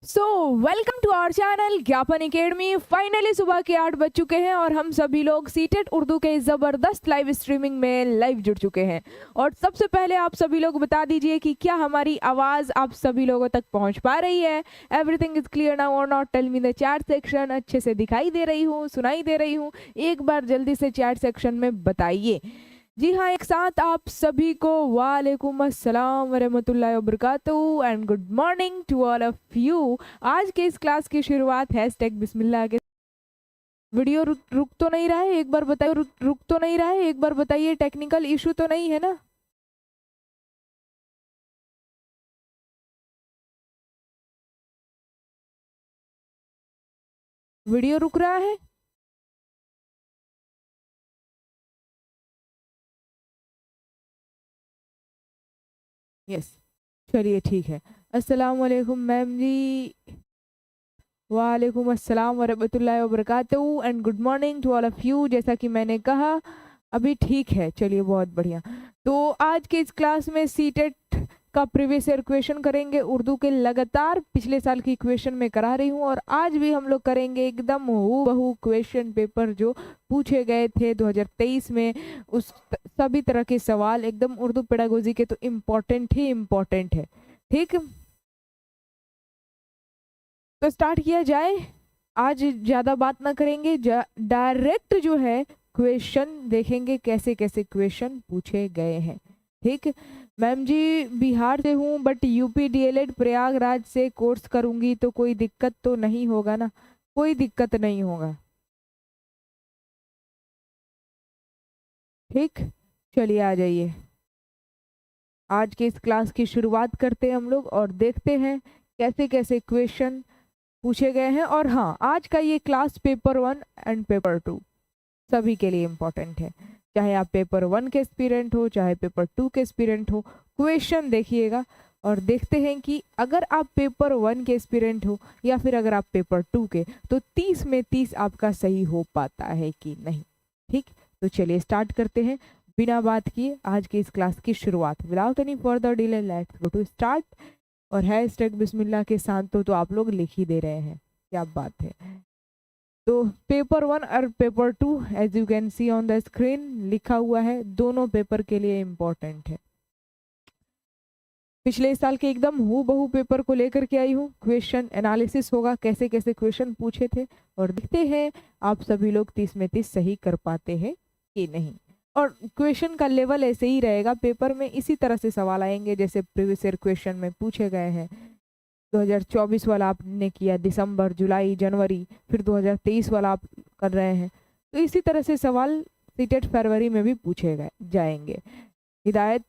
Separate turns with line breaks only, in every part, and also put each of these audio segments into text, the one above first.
So welcome to our channel Gyapan academy. Finally सुबह के 8 बज चुके हैं और हम सभी लोग सीटेट उर्दू के ज़बरदस्त लाइव स्ट्रीमिंग में लाइव जुड़ चुके हैं। और सबसे पहले आप सभी लोग बता दीजिए कि क्या हमारी आवाज़ आप सभी लोगों तक पहुंच पा रही है। एवरीथिंग इज क्लियर नाउ और not? Tell me the chat section. अच्छे से दिखाई दे रही हूँ, सुनाई दे रही हूँ? एक बार जल्दी से चैट सेक्शन में बताइए। जी हाँ, एक साथ आप सभी को वालेकुम अस्सलाम वरहमतुल्लाहि वबरकातुहू and good morning to all of you. आज के इस क्लास की शुरुआत हैशटैग बिस्मिल्लाह के। वीडियो रुक तो नहीं रहा है? एक बार बताइए। रुक तो नहीं रहा है? एक बार बताइए। टेक्निकल इशू तो नहीं है ना? वीडियो रुक रहा है? यस, चलिए ठीक है। अस्सलाम वालेकुम मैम जी। वालेकुम अस्सलाम वरहमतुल्लाहि वबरकातुहू and good morning to all of you. जैसा कि मैंने कहा अभी ठीक है, चलिए बहुत बढ़िया। तो आज के इस क्लास में सीटेट का प्रीवियस ईयर क्वेश्चन करेंगे उर्दू के। लगातार पिछले साल की क्वेश्चन में करा रही हूँ और आज भी हम लोग करेंगे एकदम हूबहू क्वेश्चन पेपर जो पूछे गए थे 2023 में। उस सभी तरह के सवाल एकदम उर्दू पेडागोजी के, तो इम्पोर्टेंट ही इम्पोर्टेंट है। ठीक, तो स्टार्ट किया जाए। आज ज़्यादा बात ना करेंगे, डायरेक्ट जो है क्वेश्चन देखेंगे कैसे कैसे क्वेश्चन पूछे गए हैं। ठीक, मैम जी बिहार से हूँ बट यूपी डीएलएड प्रयागराज से कोर्स करूँगी तो कोई दिक्कत तो नहीं होगा ना? कोई दिक्कत नहीं होगा। ठीक, चलिए आ जाइए। आज के इस क्लास की शुरुआत करते हैं हम लोग और देखते हैं कैसे कैसे क्वेश्चन पूछे गए हैं। और हाँ, आज का ये क्लास पेपर 1 एंड पेपर 2 सभी के लिए इम्पोर्टेंट है। चाहे आप पेपर 1 के एस्पिरेंट हो, चाहे पेपर 2 के एस्पिरेंट हो, क्वेश्चन देखिएगा और देखते हैं कि अगर आप पेपर 1 के एस्पिरेंट हो या फिर अगर आप पेपर 2 के, तो 30 में 30 आपका सही हो पाता है कि नहीं। ठीक, तो चलिए स्टार्ट करते हैं बिना बात किए आज की इस क्लास की शुरुआत। Without any further delay let's go to start. और हैशटैग बिस्मिल्लाह के साथ तो आप लोग लिख ही दे रहे हैं, क्या बात है। तो पेपर 1 और paper 2 as you can see on the screen लिखा हुआ है, दोनों पेपर के लिए इम्पोर्टेंट है। पिछले साल के एकदम हूबहू पेपर को लेकर के आई हूँ। क्वेश्चन एनालिसिस होगा, कैसे कैसे क्वेश्चन पूछे थे और देखते हैं आप सभी लोग 30 में 30 सही कर पाते हैं कि नहीं। और क्वेश्चन का लेवल ऐसे ही रहेगा, पेपर में इसी तरह से सवाल आएंगे जैसे प्रीवियस ईयर क्वेश्चन में पूछे गए हैं। 2024 वाला आपने किया दिसंबर, जुलाई, जनवरी, फिर 2023 वाला आप कर रहे हैं, तो इसी तरह से सवाल सीटेट फरवरी में भी पूछे गए जाएंगे। हिदायत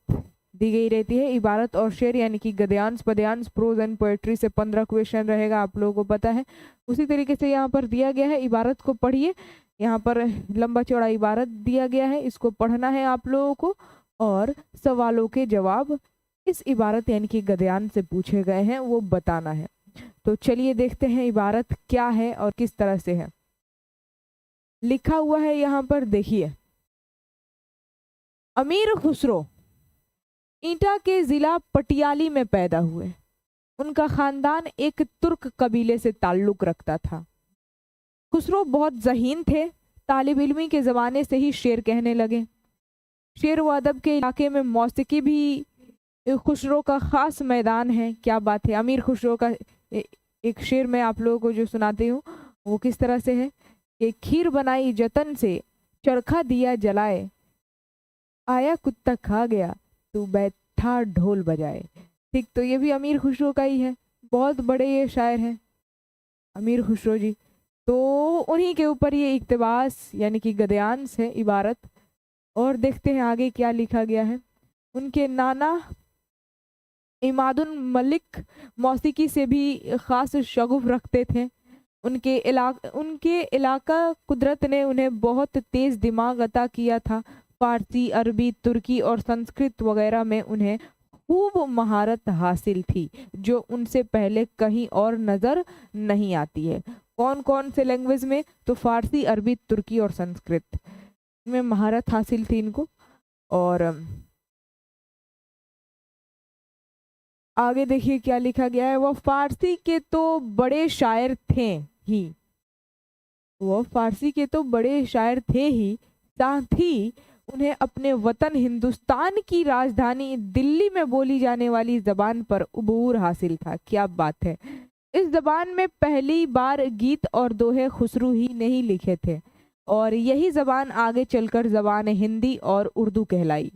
दी गई रहती है। इबारत और शेर यानी कि गद्यांश, पद्यांश, प्रोज एंड पोएट्री से 15 क्वेश्चन रहेगा, आप लोगों को पता है। उसी तरीके से यहाँ पर दिया गया है, इबारत को पढ़िए। यहाँ पर लंबा चौड़ा इबारत दिया गया है, इसको पढ़ना है आप लोगों को और सवालों के जवाब इस इबारत यानी कि गद्यांश से पूछे गए हैं वो बताना है। तो चलिए देखते हैं इबारत क्या है और किस तरह से है। लिखा हुआ है यहाँ पर, देखिए। अमीर खुसरो ईटा के जिला पटियाली में पैदा हुए। उनका खानदान एक तुर्क कबीले से ताल्लुक रखता था। खुसरो बहुत ज़हीन थे, तालिब इल्मी के ज़माने से ही शेर कहने लगे। शेर व अदब के इलाके में मौसीकी भी खुसरो का ख़ास मैदान है। क्या बात है। अमीर खुसरो का एक शेर मैं आप लोगों को जो सुनाती हूँ वो किस तरह से है कि खीर बनाई जतन से, चरखा दिया जलाए, आया कुत्ता खा गया, तू बैठा ढोल बजाए। ठीक, तो ये भी अमीर खुसरो का ही है। बहुत बड़े ये शायर हैं अमीर खुसरो जी। तो उन्हीं के ऊपर ये इक्तबास यानी कि गद्यांश है, इबारत। और देखते हैं आगे क्या लिखा गया है। उनके नाना इमादुल मलिक मौसीकी से भी ख़ास शगुफ रखते थे। उनके इलाका कुदरत ने उन्हें बहुत तेज़ दिमाग अता किया था। फ़ारसी, अरबी, तुर्की और संस्कृत वगैरह में उन्हें खूब महारत हासिल थी जो उनसे पहले कहीं और नज़र नहीं आती है। कौन कौन से लैंग्वेज में? तो फ़ारसी, अरबी, तुर्की और संस्कृत में महारत हासिल थी इनको। और आगे देखिए क्या लिखा गया है, वह फारसी के तो बड़े शायर थे ही, वह फारसी के तो बड़े शायर थे ही, साथ ही उन्हें अपने वतन हिंदुस्तान की राजधानी दिल्ली में बोली जाने वाली जबान पर उबूर हासिल था। क्या बात है। इस जबान में पहली बार गीत और दोहे खुसरू ही नहीं लिखे थे और यही जबान आगे चलकर जबान हिंदी और उर्दू कहलाई।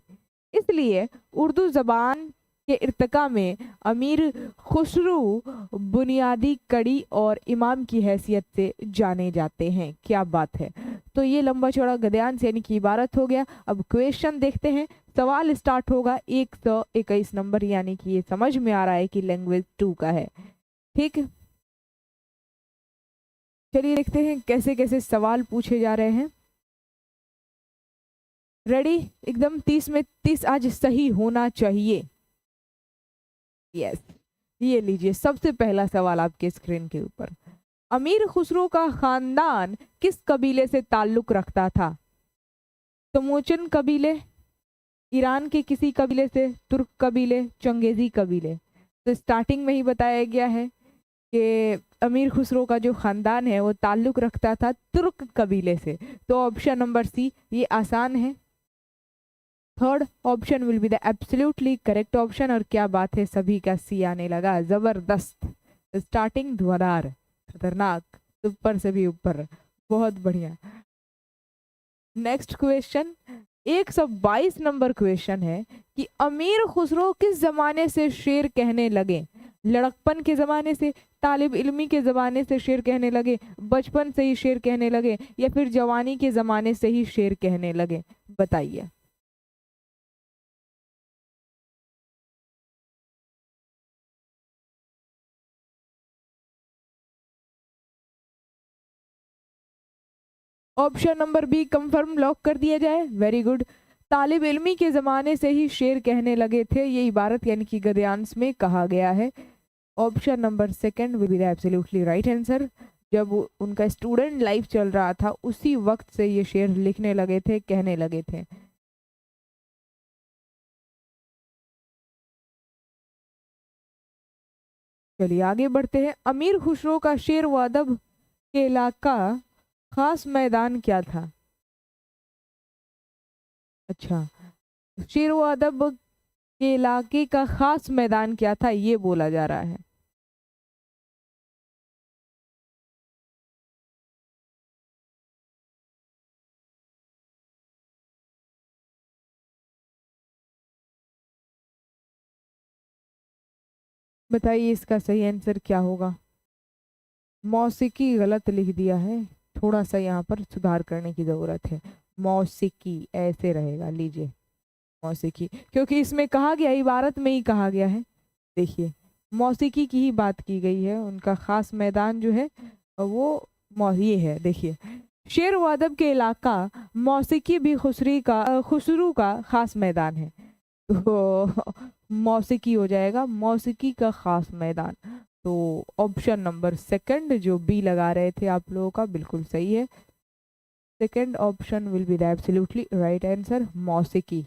इसलिए उर्दू जबान के इर्तिका में अमीर खुसरू बुनियादी कड़ी और इमाम की हैसियत से जाने जाते हैं। क्या बात है। तो ये लंबा चौड़ा गद्यांश यानी कि इबारत हो गया। अब क्वेश्चन देखते हैं। सवाल स्टार्ट होगा 121 नंबर, यानी कि ये समझ में आ रहा है कि लैंग्वेज 2 का है। ठीक, चलिए देखते हैं कैसे कैसे सवाल पूछे जा रहे हैं। रेडी, एकदम 30 में 30 आज सही होना चाहिए। यस, ये लीजिए सबसे पहला सवाल आपके स्क्रीन के ऊपर। अमीर खुसरो का खानदान किस कबीले से ताल्लुक रखता था? तमोचन कबीले, ईरान के किसी कबीले से, तुर्क कबीले, चंगेजी कबीले। तो स्टार्टिंग में ही बताया गया है कि अमीर खुसरो का जो खानदान है वो ताल्लुक रखता था तुर्क कबीले से। तो ऑप्शन नंबर सी ये आसान है। Third option will be the absolutely correct option. और क्या बात है, सभी का सी आने लगा, जबरदस्त। स्टार्टिंग धुआंधार, खतरनाक, ऊपर से भी ऊपर, बहुत बढ़िया। नेक्स्ट क्वेश्चन 122 नंबर क्वेश्चन है कि अमीर खुसरो किस जमाने से शेर कहने लगे? लड़कपन के जमाने से, तालिब इल्मी के जमाने से शेर कहने लगे, बचपन से ही शेर कहने लगे, या फिर जवानी के जमाने से ही शेर कहने लगे? बताइए। Option number B confirm lock कर दिया जाए। वेरी गुड, तालिब इल्मी के ज़माने से ही शेर कहने लगे थे, ये इबारत यानी कि गद्यांश में कहा गया है। Option number second will be the absolutely right answer. जब उनका स्टूडेंट लाइफ चल रहा था उसी वक्त से ये शेर लिखने लगे थे, कहने लगे थे। चलिए आगे बढ़ते हैं। अमीर खुसरो का शेर व अदब के इलाका खास मैदान क्या था? अच्छा, शेर व अदब के इलाके का खास मैदान क्या था, ये बोला जा रहा है। बताइए इसका सही आंसर क्या होगा। मौसीकी गलत लिख दिया है, थोड़ा सा यहाँ पर सुधार करने की ज़रूरत है। मौसीकी ऐसे रहेगा, लीजिए मौसीकी, क्योंकि इसमें कहा गया, इबारत में ही कहा गया है। देखिए मौसीकी की ही बात की गई है, उनका खास मैदान जो है वो ये है। देखिए शेर व अदब के इलाका मौसीकी भी खुसरू का खास मैदान है। तो मौसीकी हो जाएगा, मौसीकी का खास मैदान। तो ऑप्शन नंबर सेकंड जो बी लगा रहे थे आप लोगों का बिल्कुल सही है। Second option will be the absolutely right answer, मौसीकी।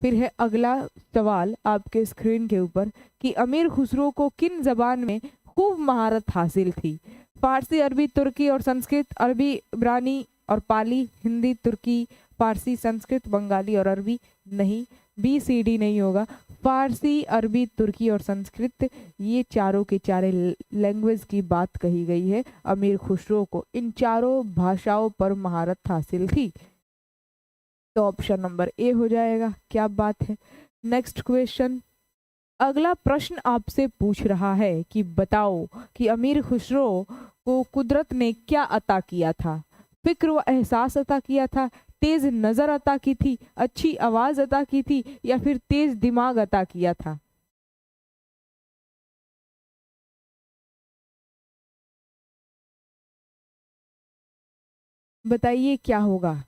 फिर है अगला सवाल आपके स्क्रीन के ऊपर कि अमीर खुसरो को किन जबान में खूब महारत हासिल थी? फारसी, अरबी, तुर्की और संस्कृत। अरबी, इब्रानी और पाली। हिंदी, तुर्की, फारसी, संस्कृत, बंगाली और अरबी। नहीं, बी सी डी नहीं होगा। फारसी, अरबी, तुर्की और संस्कृत, ये चारों के चारे लैंग्वेज की बात कही गई है। अमीर खुसरो को इन चारों भाषाओं पर महारत हासिल थी। तो ऑप्शन नंबर ए हो जाएगा। क्या बात है। नेक्स्ट क्वेश्चन, अगला प्रश्न आपसे पूछ रहा है कि बताओ कि अमीर खुसरो को कुदरत ने क्या अता किया था? फिक्र व एहसास अता किया था, तेज नजर अता की थी, अच्छी आवाज अता की थी, या फिर तेज दिमाग अता किया था? बताइए क्या होगा।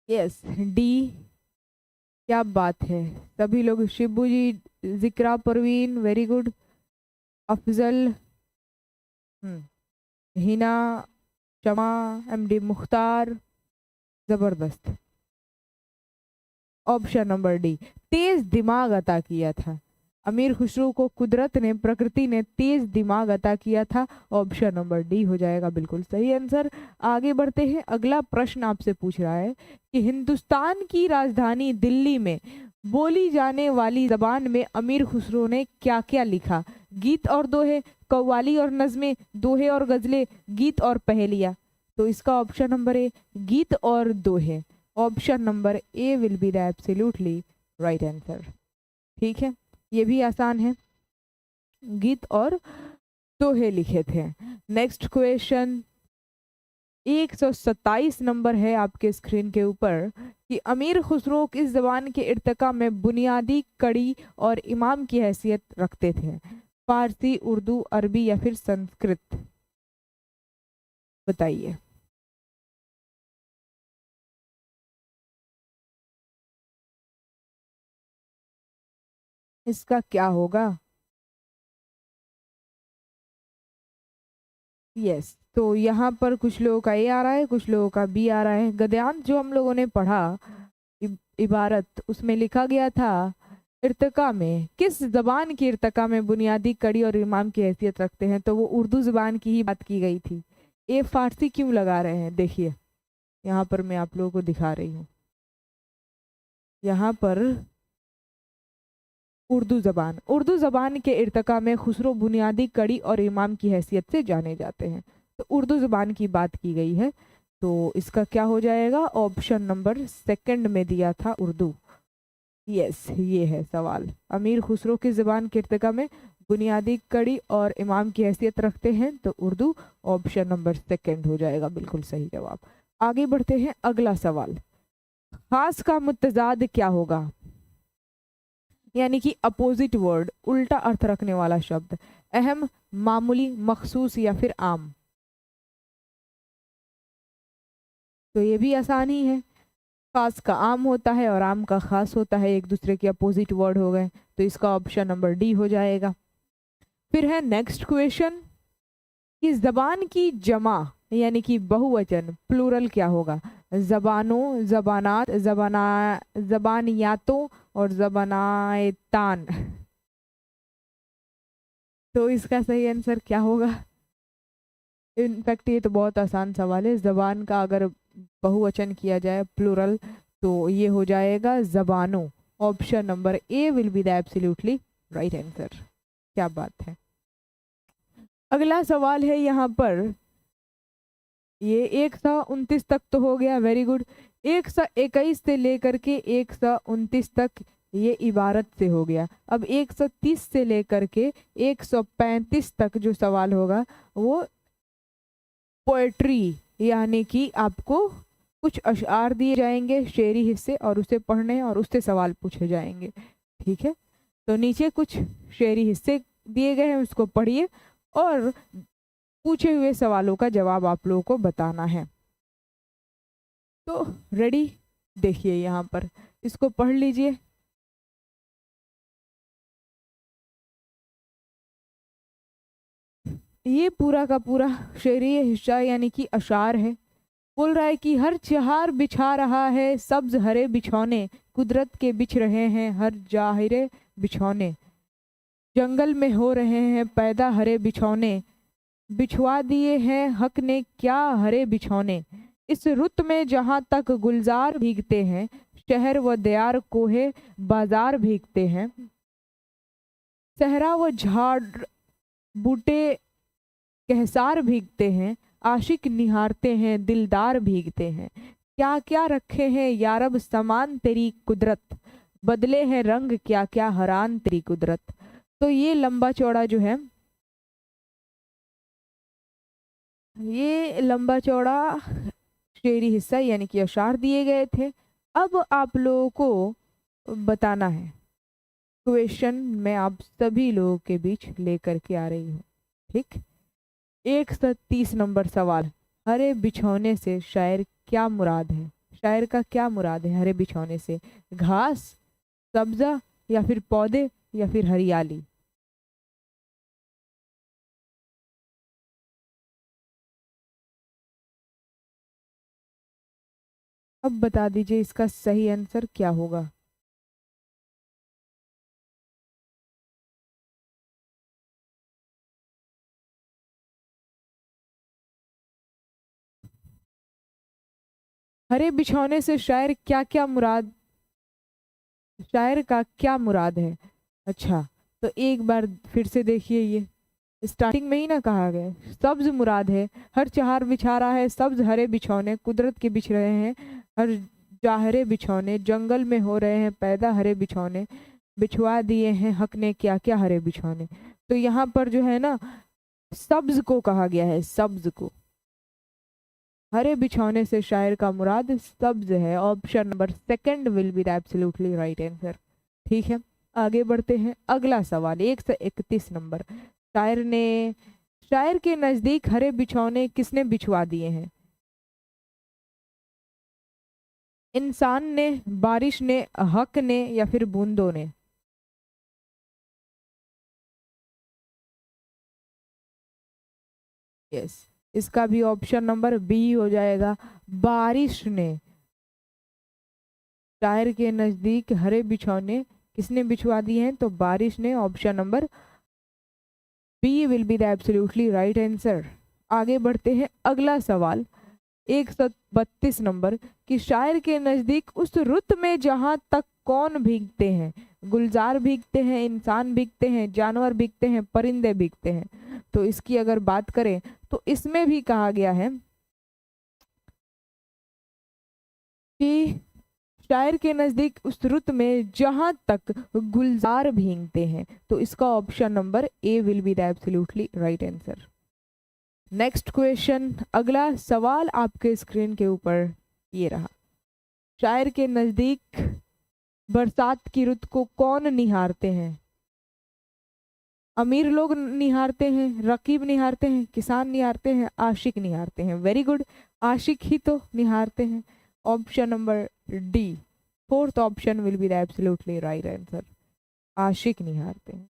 Yes, D. क्या बात है, सभी लोग, शिबू जी, जिक्रा परवीन, वेरी गुड, अफजल, हिना, शमा, एमडी मुख्तार, जबरदस्त। ऑप्शन नंबर डी, तेज दिमाग अता किया था। अमीर खुसरो को कुदरत ने, प्रकृति ने तेज दिमाग अता किया था। ऑप्शन नंबर डी हो जाएगा बिल्कुल सही आंसर। आगे बढ़ते हैं, अगला प्रश्न आपसे पूछ रहा है कि हिंदुस्तान की राजधानी दिल्ली में बोली जाने वाली जबान में अमीर खुसरो ने क्या क्या लिखा? गीत और दोहे, कव्वाली और नज़में, दोहे और गजलें, गीत और पहेलियां। तो इसका ऑप्शन नंबर ए, गीत और दोहे। Option number A will be the absolutely right answer. ठीक है, ये भी आसान है, गीत और दोहे लिखे थे। नेक्स्ट क्वेश्चन 127 नंबर है आपके स्क्रीन के ऊपर कि अमीर खुसरो किस जबान के इर्तिका में बुनियादी कड़ी और इमाम की हैसियत रखते थे? फारसी, उर्दू, अरबी या फिर संस्कृत? बताइए। इसका क्या होगा? यस, तो यहाँ पर कुछ लोगों का ए आ रहा है, कुछ लोगों का बी आ रहा है। गद्यांश जो हम लोगों ने पढ़ा, इबारत, उसमें लिखा गया था इर्तिका में, किस जबान की इर्तिका में बुनियादी कड़ी और इमाम की हैसियत रखते हैं, तो वो उर्दू जबान की ही बात की गई थी। ए फारसी क्यों लगा रहे हैं? देखिए, यहाँ पर मैं आप लोगों को दिखा रही हूँ। यहाँ पर उर्दू जबान के इर्तिका में खुसरो बुनियादी कड़ी और इमाम की हैसियत से जाने जाते हैं। तो उर्दू जबान की बात की गई है, तो इसका क्या हो जाएगा? ऑप्शन नंबर सेकंड में दिया था उर्दू। यस, ये है सवाल। अमीर खुसरो की ज़बान के इर्तिका में बुनियादी कड़ी और इमाम की हैसियत रखते हैं, तो उर्दू। ऑप्शन नंबर सेकंड हो जाएगा बिल्कुल सही जवाब। आगे बढ़ते हैं, अगला सवाल। खास का मुतजाद क्या होगा? यानी कि अपोजिट वर्ड, उल्टा अर्थ रखने वाला शब्द। अहम, मामूली, मखसूस या फिर आम? तो ये भी आसान ही है। खास का आम होता है और आम का खास होता है, एक दूसरे के अपोजिट वर्ड हो गए, तो इसका ऑप्शन नंबर डी हो जाएगा। फिर है नेक्स्ट क्वेश्चन कि जबान की जमा यानी कि बहुवचन, प्लूरल क्या होगा? जबानों, जबानात, जबानियातों और जबानायतान। तो इसका सही आंसर क्या होगा? इनफैक्ट ये तो बहुत आसान सवाल है। जबान का अगर बहुवचन किया जाए, प्लूरल, तो ये हो जाएगा जबानों। Option number A will be the absolutely right answer. क्या बात है। अगला सवाल है यहाँ पर, ये 129 तक तो हो गया, वेरी गुड। 121 से लेकर के 129 तक ये इबारत से हो गया। अब 130 से लेकर के 135 तक जो सवाल होगा वो पोएट्री, यानी कि आपको कुछ अशआर दिए जाएंगे, शेरी हिस्से, और उसे पढ़ने और उससे सवाल पूछे जाएंगे। ठीक है, तो नीचे कुछ शेरी हिस्से दिए गए हैं, उसको पढ़िए और पूछे हुए सवालों का जवाब आप लोगों को बताना है। तो रेडी? देखिए यहाँ पर, इसको पढ़ लीजिए। ये पूरा का पूरा शेरी हिस्सा यानी कि अशार है। बोल रहा है कि हर चहार बिछा रहा है सब्ज हरे बिछौने, कुदरत के बिछ रहे हैं हर जाहिरे बिछौने, जंगल में हो रहे हैं पैदा हरे बिछौने, बिछवा दिए हैं हक ने क्या हरे बिछौने, इस रुत में जहाँ तक गुलजार भीगते हैं, शहर व दयार कोहे बाजार भीगते हैं, सहरा व झाड़ बूटे कहसार भीगते हैं, आशिक निहारते हैं दिलदार भीगते हैं, क्या क्या रखे हैं यारब समान तेरी कुदरत, बदले हैं रंग क्या क्या हरान तेरी कुदरत। तो ये लंबा चौड़ा जो है, ये लंबा चौड़ा शेरी हिस्सा यानी कि अशार दिए गए थे। अब आप लोगों को बताना है, क्वेश्चन मैं आप सभी लोगों के बीच लेकर के आ रही हूँ। ठीक, 130 नंबर सवाल। हरे बिछौने से शायर क्या मुराद है? शायर का क्या मुराद है हरे बिछौने से? घास, सब्जा या फिर पौधे या फिर हरियाली? अब बता दीजिए इसका सही आंसर क्या होगा। हरे बिछौने से शायर क्या क्या मुराद, शायर का क्या मुराद है? अच्छा, तो एक बार फिर से देखिए, ये स्टार्टिंग में ही ना कहा गया है, सब्ज मुराद है, हर चार बिछा रहा है सब्ज हरे बिछौने, कुदरत के बिछ रहे हैं हर जाहरे बिछौने, जंगल में हो रहे हैं पैदा हरे बिछौने, बिछवा दिए हैं हक ने क्या क्या हरे बिछौने। तो यहाँ पर जो है ना, सब्ज को कहा गया है, सब्ज को। हरे बिछौने से शायर का मुराद सब्ज है। Option number second will be the absolutely right answer. ठीक है, आगे बढ़ते हैं। अगला सवाल 131 नंबर। शायर ने, शायर के नजदीक हरे बिछौने किसने बिछवा दिए हैं? इंसान ने, बारिश ने, हक ने, या फिर बूंदों ने? यस, इसका भी ऑप्शन नंबर बी हो जाएगा, बारिश ने। शायर के नजदीक हरे बिछौने किसने बिछवा दिए हैं? तो बारिश ने। Option number B will be the absolutely right answer. आगे बढ़ते हैं। अगला सवाल 132 नंबर, कि शायर के नजदीक उस रुत में जहां तक कौन भीगते हैं? गुलजार भीगते हैं, इंसान भीगते हैं, जानवर भीगते हैं, परिंदे भीगते हैं? तो इसकी अगर बात करें तो इसमें भी कहा गया है कि शायर के नजदीक उस रुत में जहां तक गुलजार भीगते हैं। तो इसका option number A will be the absolutely right answer. Next question, अगला सवाल आपके स्क्रीन के ऊपर ये रहा। शायर के नजदीक बरसात की रुत को कौन निहारते हैं? अमीर लोग निहारते हैं, रकीब निहारते हैं, किसान निहारते हैं, आशिक निहारते हैं? वेरी गुड, आशिक ही तो निहारते हैं। Option number D, fourth option will be the absolutely right answer. आशिक निहारते हैं,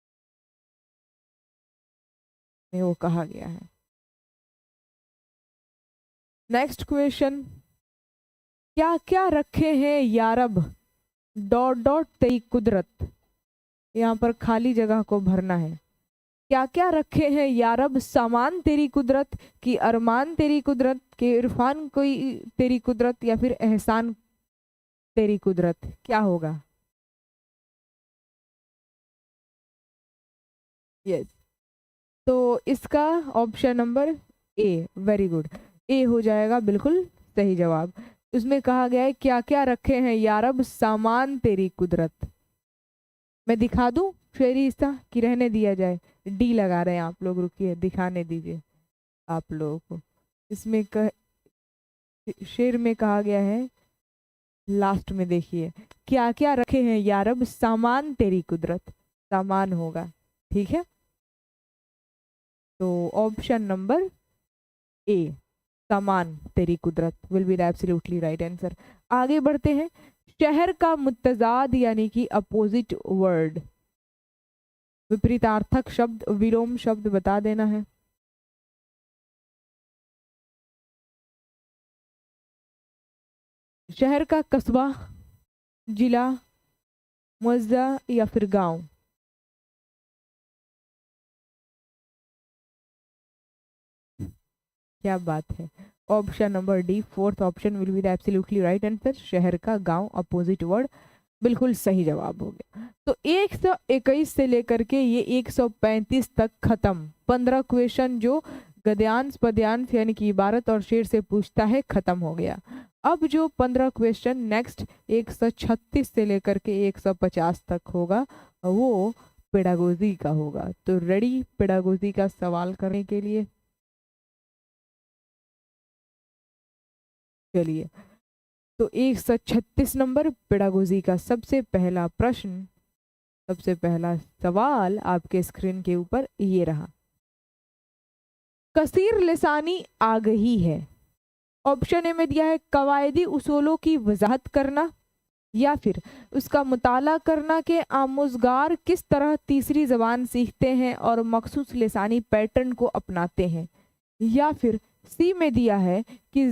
में वो कहा गया है। नेक्स्ट क्वेश्चन, क्या क्या रखे हैं यारब डॉट डॉट तेरी कुदरत? यहाँ पर खाली जगह को भरना है। क्या क्या रखे हैं यारब सामान तेरी कुदरत, की अरमान तेरी कुदरत, के इरफान कोई तेरी कुदरत, या फिर एहसान तेरी कुदरत? क्या होगा? यस, तो इसका option number A, very good, A हो जाएगा बिल्कुल सही जवाब। उसमें कहा गया है क्या क्या रखे हैं यारब सामान तेरी कुदरत। मैं दिखा दूं शेरी हिस्सा कि रहने दिया जाए? डी लगा रहे हैं आप लोग, रुकिए दिखाने दीजिए आप लोगों को। इसमें शेर में कहा गया है, लास्ट में देखिए, क्या क्या रखे हैं यारब सामान तेरी कुदरत, सामान होगा। ठीक है, तो ऑप्शन नंबर ए, सामान तेरी कुदरत will be the absolutely right answer. आगे बढ़ते हैं। शहर का मुत्तजाद यानी कि अपोजिट वर्ड, विपरीतार्थक शब्द, विलोम शब्द बता देना है। शहर का कस्बा, जिला, मुअज़्ज़ा, या फिर गांव? क्या बात है, option number D, fourth option will be the absolutely right answer. शहर का, गांव, अपोजिट वर्ड, बिल्कुल सही जवाब हो गया। तो 121 से लेकर के ये 135 तक खत्म। 15 क्वेश्चन जो गद्यांश पद्यांश यानी कि इबारत और शेर से पूछता है, खत्म हो गया। अब जो 15 क्वेश्चन नेक्स्ट 136 से लेकर के 150 तक होगा, वो पेडागोजी का होगा। तो रेडी पेडागोजी का सवाल करने के लिए? चलिए, तो 136 नंबर पेडागोजी का सबसे पहला प्रश्न, सबसे पहला सवाल आपके स्क्रीन के ऊपर ये रहा। कसीर लिसानी आ गई है। ऑप्शन ए में दिया है कवायदी उसूलों की वजाहत करना, या फिर उसका मुताला करना के आमुज़गार किस तरह तीसरी जबान सीखते हैं और मखसूस लिसानी पैटर्न को अपनाते हैं, या फिर सी में दिया है कि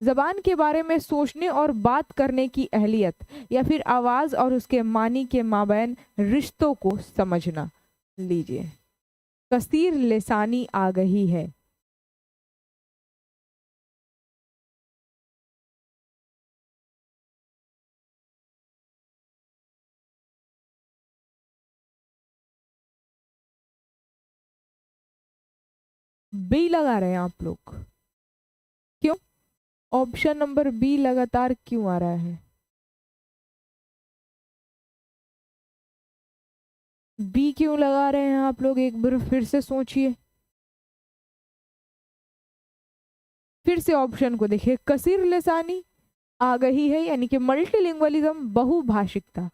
जबान के बारे में सोचने और बात करने की अहलियत, या फिर आवाज और उसके मानी के माबैन रिश्तों को समझना। लीजिए, कसीर लिसानी आ गई है। बी लगा रहे हैं आप लोग, क्यों? ऑप्शन नंबर बी लगातार क्यों आ रहा है? बी क्यों लगा रहे हैं आप लोग, एक बार फिर से सोचिए, फिर से ऑप्शन को देखिए। कसीर लिसानी आ गई है, यानी कि मल्टीलिंगुअलिज्म, बहुभाषिकता।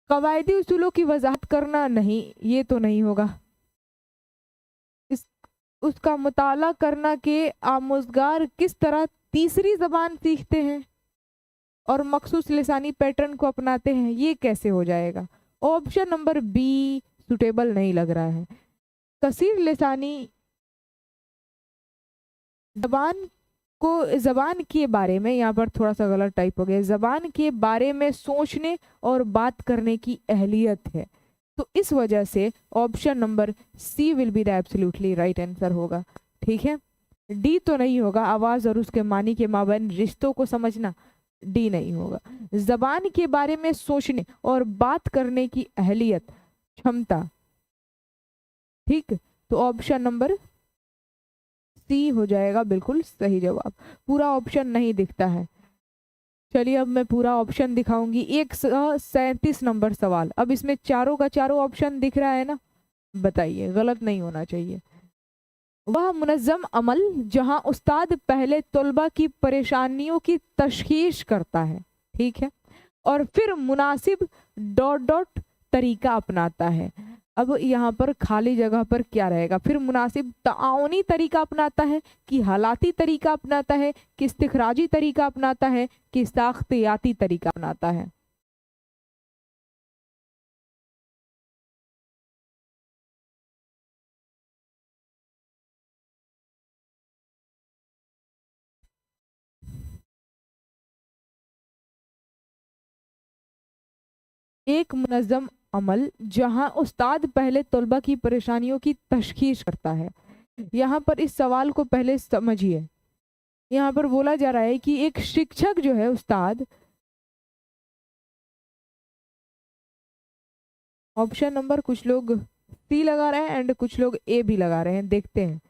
कवायदी उसूलों की वजाहत करना, नहीं ये तो नहीं होगा। इस उसका मुताला करना कि आमोजगार किस तरह तीसरी जबान सीखते हैं और मखसूस लिसानी पैटर्न को अपनाते हैं, ये कैसे हो जाएगा? ऑप्शन नंबर बी सुटेबल नहीं लग रहा है। कसीर लिसानी जबान को, जबान के बारे में, यहाँ पर थोड़ा सा गलत टाइप हो गया, जबान के बारे में सोचने और बात करने की अहलियत है। तो इस वजह से option number C will be the absolutely right answer होगा। ठीक है, डी तो नहीं होगा, आवाज और उसके मानी के माबैन रिश्तों को समझना, डी नहीं होगा। जबान के बारे में सोचने और बात करने की अहलियत, क्षमता, ठीक, तो ऑप्शन नंबर सी हो जाएगा बिल्कुल सही जवाब। पूरा ऑप्शन नहीं दिखता है, चलिए अब मैं पूरा ऑप्शन दिखाऊंगी। 137 नंबर सवाल, अब इसमें चारों का चारों ऑप्शन दिख रहा है ना, बताइए, गलत नहीं होना चाहिए। वह मुनज़्ज़म अमल जहां उस्ताद पहले तलबा की परेशानियों की तशखीस करता है, ठीक है, और फिर मुनासिब डॉट डॉट तरीका अपनाता है। अब यहाँ पर खाली जगह पर क्या रहेगा? फिर मुनासिब ताउनी तरीका अपनाता है, कि हालाती तरीका अपनाता है, कि इस्तिखराजी तरीका अपनाता है, कि साख्तियाती तरीका अपनाता है। एक मुनज़्ज़म अमल जहां उस्ताद पहले तलबा की परेशानियों की तशखीस करता है। यहाँ पर इस सवाल को पहले समझिए। यहाँ पर बोला जा रहा है कि एक शिक्षक जो है, उस्ताद, ऑप्शन नंबर कुछ लोग सी लगा रहे हैं एंड कुछ लोग ए भी लगा रहे हैं, देखते हैं।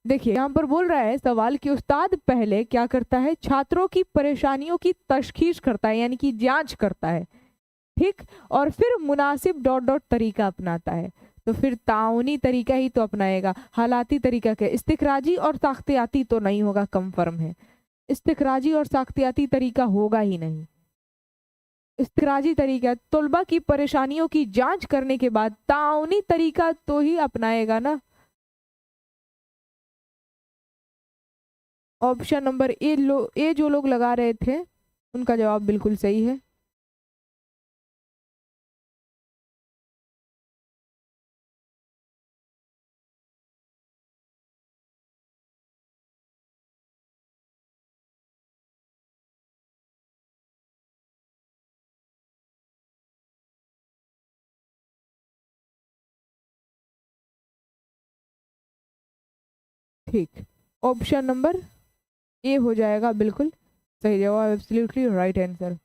देखिए यहाँ पर बोल रहा है सवाल कि उस्ताद पहले क्या करता है, छात्रों की परेशानियों की तशखीस करता है, यानी कि जांच करता है, ठीक, और फिर मुनासिब डॉट डॉट तरीका अपनाता है। तो फिर ताउनी तरीका ही तो अपनाएगा, हालाती तरीका के, इस्तिखराजी और साख्तियाती तो नहीं होगा, कंफर्म है, इस्तिखराजी और साख्तियाती तरीका होगा ही नहीं। इस्तिखराजी तरीका तलबा की परेशानियों की जांच करने के बाद ताउनी तरीका तो ही अपनाएगा ना। ऑप्शन नंबर ए जो लोग लगा रहे थे उनका जवाब बिल्कुल सही है। ठीक, ऑप्शन नंबर ए हो जाएगा बिल्कुल सही जवाब, एब्सोल्युटली राइट आंसर।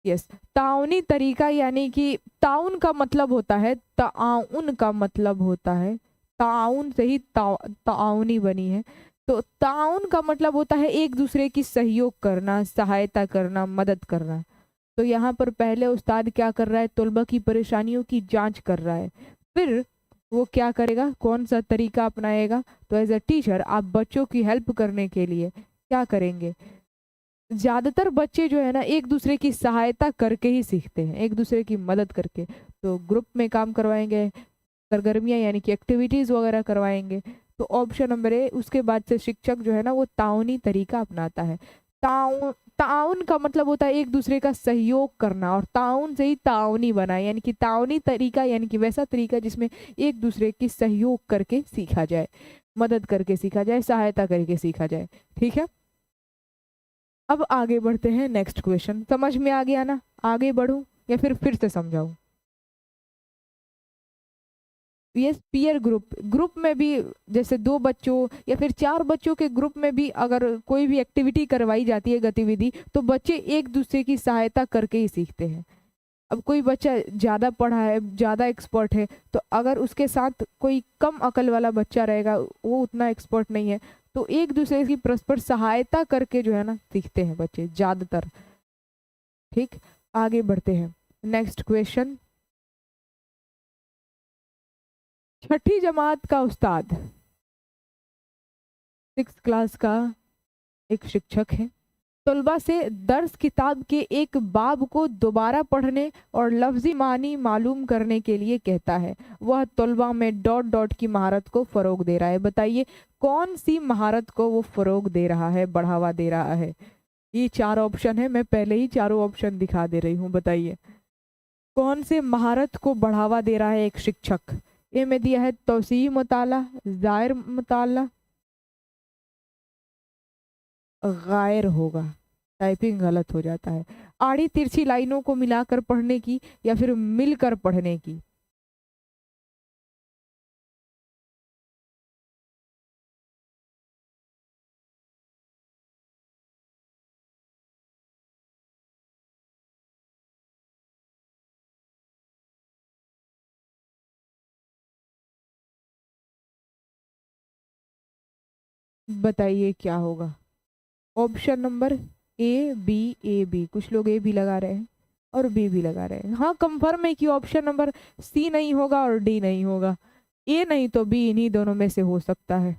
यस, ताउनी तरीका, यानी कि ताउन का मतलब होता है, ताउन का मतलब होता है, ताउन से ही ताउनी बनी है। तो ताउन का मतलब होता है एक दूसरे की सहयोग करना, सहायता करना, मदद करना। तो यहाँ पर पहले उस्ताद क्या कर रहा है, तलबा की परेशानियों की जांच कर रहा है, फिर वो क्या करेगा, कौन सा तरीका अपनाएगा? तो एज अ टीचर आप बच्चों की हेल्प करने के लिए क्या करेंगे? ज्यादातर बच्चे जो है ना एक दूसरे की सहायता करके ही सीखते हैं, एक दूसरे की मदद करके। तो ग्रुप में काम करवाएंगे, सरगर्मियाँ यानी कि एक्टिविटीज वगैरह करवाएंगे। तो ऑप्शन नंबर ए, उसके बाद से शिक्षक जो है ना वो ताउनी तरीका अपनाता है। ताउन ताउन का मतलब होता है एक दूसरे का सहयोग करना, और ताउन से ही ताउनी बना है, यानी कि ताउनी तरीका यानी कि वैसा तरीका जिसमें एक दूसरे की सहयोग करके सीखा जाए, मदद करके सीखा जाए, सहायता करके सीखा जाए। ठीक है, अब आगे बढ़ते हैं, नेक्स्ट क्वेश्चन। समझ में आ गया ना? आगे बढ़ूं या फिर से समझाऊं? यस, पीयर ग्रुप, ग्रुप में भी जैसे 2 बच्चों या फिर 4 बच्चों के ग्रुप में भी अगर कोई भी एक्टिविटी करवाई जाती है, गतिविधि, तो बच्चे एक दूसरे की सहायता करके ही सीखते हैं। अब कोई बच्चा ज़्यादा पढ़ा है, ज़्यादा एक्सपर्ट है, तो अगर उसके साथ कोई कम अकल वाला बच्चा रहेगा, वो उतना एक्सपर्ट नहीं है, तो एक दूसरे की परस्पर सहायता करके जो है ना सीखते हैं बच्चे ज़्यादातर। ठीक, आगे बढ़ते हैं। नेक्स्ट क्वेश्चन, छठी जमात का उस्ताद, 6th क्लास का एक शिक्षक है, तलबा से दर्स किताब के एक बाब को दोबारा पढ़ने और लफ्जी मानी मालूम करने के लिए कहता है। वह तलबा में डॉट डॉट की महारत को फरोग दे रहा है। बताइए कौन सी महारत को वो फरोग दे रहा है, बढ़ावा दे रहा है? ये 4 ऑप्शन है, मैं पहले ही चारों ऑप्शन दिखा दे रही हूँ। बताइए कौन से महारत को बढ़ावा दे रहा है एक शिक्षक? ए में दिया है तौसीह मुताला, जायर मुताला, गायर होगा, टाइपिंग गलत हो जाता है। आड़ी तिरछी लाइनों को मिलाकर पढ़ने की या फिर मिलकर पढ़ने की? बताइए क्या होगा? ऑप्शन नंबर ए बी, कुछ लोग ए भी लगा रहे हैं और बी भी लगा रहे हैं। हाँ, कंफर्म है कि ऑप्शन नंबर सी नहीं होगा और डी नहीं होगा। ए नहीं तो बी, इन्हीं दोनों में से हो सकता है।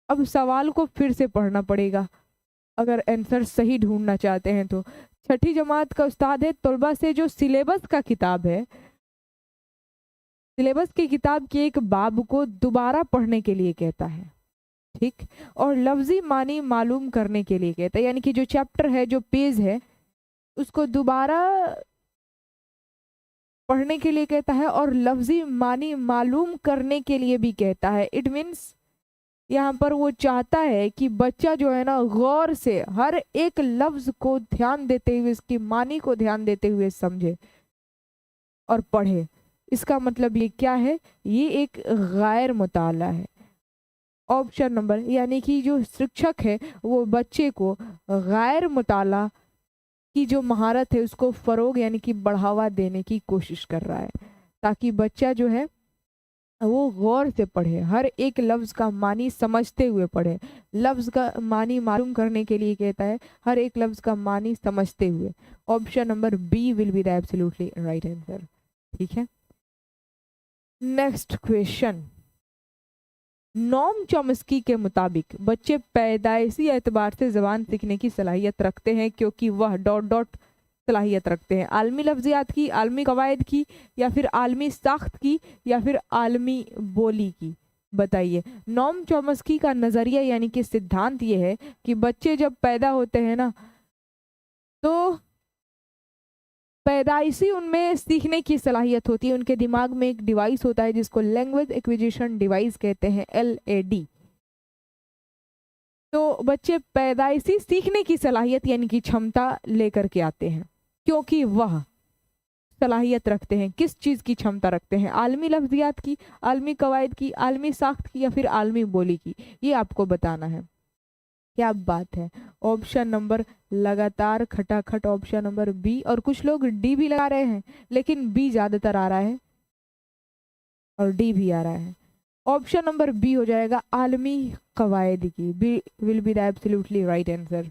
अब सवाल को फिर से पढ़ना पड़ेगा अगर आंसर सही ढूंढना चाहते हैं तो। छठी जमात का उस्ताद है, तलबा से जो सिलेबस का किताब है, सिलेबस की किताब के एक बाब को दोबारा पढ़ने के लिए कहता है। ठीक, और लफ्जी मानी मालूम करने के लिए कहता है, यानी कि जो चैप्टर है, जो पेज है, उसको दोबारा पढ़ने के लिए कहता है और लफ्जी मानी मालूम करने के लिए भी कहता है। इट मीन्स यहाँ पर वो चाहता है कि बच्चा जो है ना गौर से हर एक लफ्ज को ध्यान देते हुए, इसकी मानी को ध्यान देते हुए समझे और पढ़े। इसका मतलब ये क्या है? ये एक गायर मुताला है। ऑप्शन नंबर, यानी कि जो शिक्षक है वो बच्चे को गायर मुताला की जो महारत है उसको फरोग यानी कि बढ़ावा देने की कोशिश कर रहा है, ताकि बच्चा जो है वो गौर से पढ़े, हर एक लफ्ज का मानी समझते हुए पढ़े। लफ्ज का मानी मालूम करने के लिए कहता है, हर एक लफ्ज का मानी समझते हुए। Option number B will be the absolutely right answer. ठीक है, नेक्स्ट क्वेश्चन। नॉम चॉम्स्की के मुताबिक बच्चे पैदाइशी एतबार से जबान सीखने की सलाहियत रखते हैं क्योंकि वह डॉट डॉट सलाहियत रखते हैं। आलमी लफ्जियात की, आलमी कवायद की, या फिर आलमी साख्त की, या फिर आलमी बोली की? बताइए। नॉम चॉम्स्की का नज़रिया यानी कि सिद्धांत ये है कि बच्चे जब पैदा होते हैं ना, तो पैदाइशी उनमें सीखने की सलाहियत होती है। उनके दिमाग में एक डिवाइस होता है जिसको लैंग्वेज एक्विजिशन डिवाइस कहते हैं, LAD। तो बच्चे पैदाइशी सीखने की सलाहियत यानी कि क्षमता लेकर के आते हैं क्योंकि वह सलाहियत रखते हैं। किस चीज़ की क्षमता रखते हैं? आलमी लफ्जियात की, आलमी कवायद की, आलमी साख्त की, या फिर आलमी बोली की? ये आपको बताना है। क्या बात है। ऑप्शन नंबर लगातार खटाखट ऑप्शन नंबर बी, और कुछ लोग डी भी लगा रहे हैं, लेकिन बी ज्यादातर आ रहा है और डी भी आ रहा है। ऑप्शन नंबर बी हो जाएगा, आलमी कवायद की। B will be the absolutely right answer.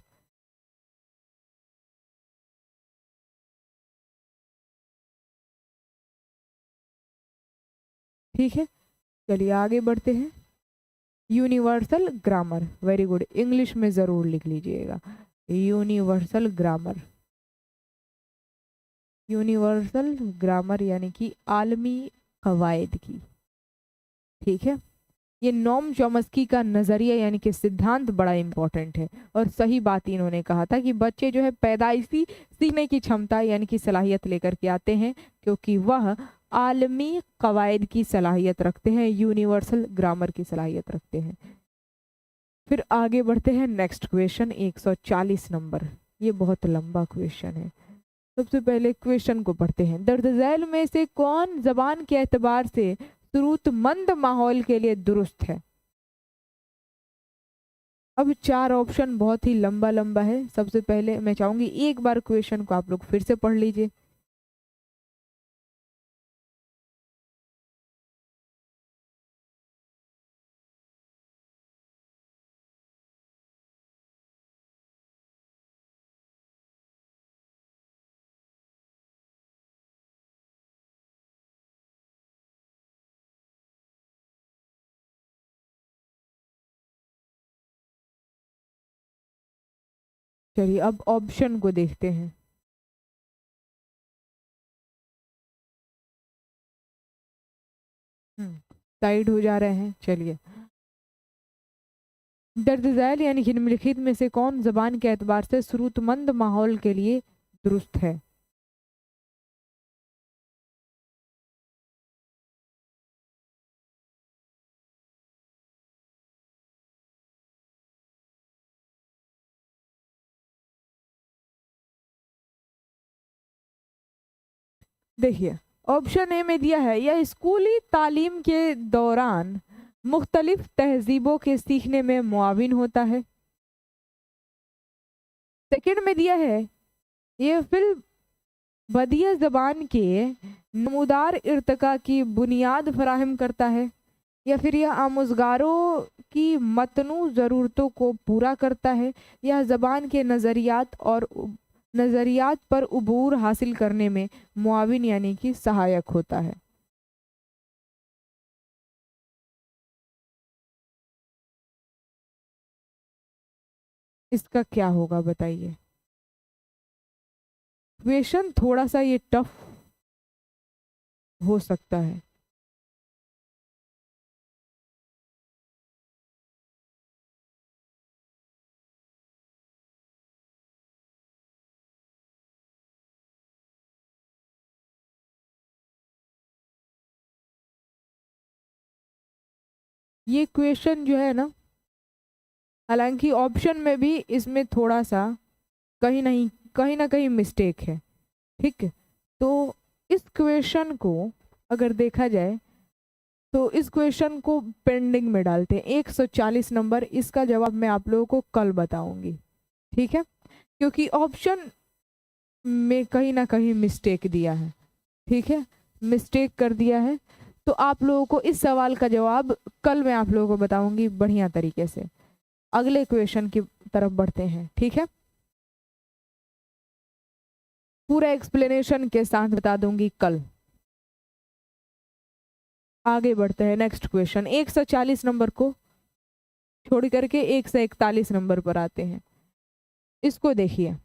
ठीक है, चलिए आगे बढ़ते हैं। Universal grammar, very good, English में जरूर लिख लीजिएगा। यूनिवर्सल ग्रामर, यूनिवर्सल ग्रामर यानी कि आलमी कवायद की। ठीक है, ये नॉम चॉम्स्की का नजरिया यानी कि सिद्धांत बड़ा इंपॉर्टेंट है और सही बात इन्होंने कहा था कि बच्चे जो है पैदाइशी सीखने की क्षमता यानी कि सलाहियत लेकर के आते हैं क्योंकि वह आलमी कवायद की सलाहियत रखते हैं, यूनिवर्सल ग्रामर की सलाहियत रखते हैं। फिर आगे बढ़ते हैं। नेक्स्ट क्वेश्चन 140 नंबर, ये बहुत लंबा क्वेश्चन है। सबसे पहले क्वेश्चन को पढ़ते हैं। दर्ज झैल में से कौन जबान के एतबार से जरूरतमंद माहौल के लिए दुरुस्त है? अब 4 ऑप्शन बहुत ही लंबा लंबा है। सबसे पहले मैं चाहूंगी एक बार क्वेश्चन को आप लोग फिर से पढ़ लीजिए। चलिए अब ऑप्शन को देखते हैं। साइड हो जा रहे हैं। चलिए, दर्ज झैल यानी कि निम्नलिखित में से कौन जबान के एतबार से जरूरतमंद माहौल के लिए दुरुस्त है? देखिए, ऑप्शन ए में दिया है यह स्कूली तालीम के दौरान मुख्तलिफ तहजीबों के सीखने में मुआविन होता है। सेकंड में दिया है यह फिल्म बदिया ज़बान के नमूदार इर्तका की बुनियाद फराहम करता है। या फिर यह आमुज़गारों की मतनू ज़रूरतों को पूरा करता है। यह ज़बान के नज़रियात पर उबूर हासिल करने में मुआविन यानी कि सहायक होता है। इसका क्या होगा बताइए? क्वेश्चन थोड़ा सा ये टफ हो सकता है। ये क्वेश्चन जो है ना, हालांकि ऑप्शन में भी इसमें थोड़ा सा कहीं ना कहीं मिस्टेक है। ठीक है, तो इस क्वेश्चन को अगर देखा जाए तो इस क्वेश्चन को पेंडिंग में डालते हैं। 140 नंबर, इसका जवाब मैं आप लोगों को कल बताऊंगी। ठीक है, क्योंकि ऑप्शन में कहीं ना कहीं मिस्टेक दिया है। ठीक है, मिस्टेक कर दिया है। तो आप लोगों को इस सवाल का जवाब कल मैं आप लोगों को बताऊंगी बढ़िया तरीके से। अगले क्वेश्चन की तरफ बढ़ते हैं। ठीक है, पूरा एक्सप्लेनेशन के साथ बता दूंगी कल। आगे बढ़ते हैं। नेक्स्ट क्वेश्चन 140 नंबर को छोड़ करके 141 नंबर पर आते हैं। इसको देखिए,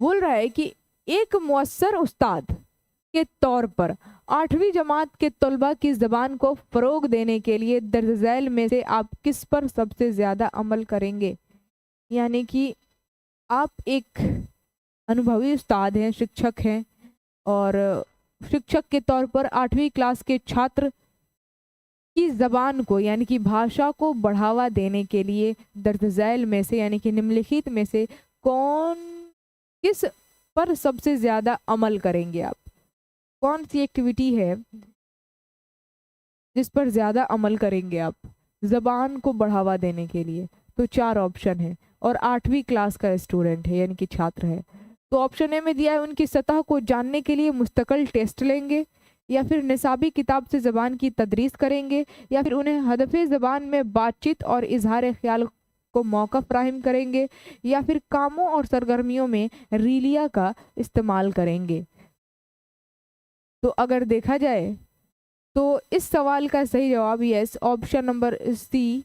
बोल रहा है कि एक मुअस्सर उस्ताद के तौर पर 8वीं जमात के तलबा की ज़बान को फ़रोग देने के लिए दर्ज झैल में से आप किस पर सबसे ज़्यादा अमल करेंगे? यानी कि आप एक अनुभवी उस्ताद हैं, शिक्षक हैं, और शिक्षक के तौर पर 8वीं क्लास के छात्र की ज़बान को यानी कि भाषा को बढ़ावा देने के लिए दर्ज झैल में से यानी कि निम्नलिखित में से किस पर सबसे ज़्यादा अमल करेंगे आप? कौन सी एक्टिविटी है जिस पर ज़्यादा अमल करेंगे आप ज़बान को बढ़ावा देने के लिए? तो 4 ऑप्शन है और 8वीं क्लास का स्टूडेंट है यानी कि छात्र है। तो ऑप्शन ए में दिया है उनकी सतह को जानने के लिए मुस्तकिल टेस्ट लेंगे, या फिर निसाबी किताब से ज़बान की तदरीस करेंगे, या फिर उन्हें हदफ़ ज़बान में बातचीत और इजहार ख्याल को मौका फराहम करेंगे, या फिर कामों और सरगर्मियों में रीलिया का इस्तेमाल करेंगे। तो अगर देखा जाए तो इस सवाल का सही जवाब यस, ऑप्शन नंबर सी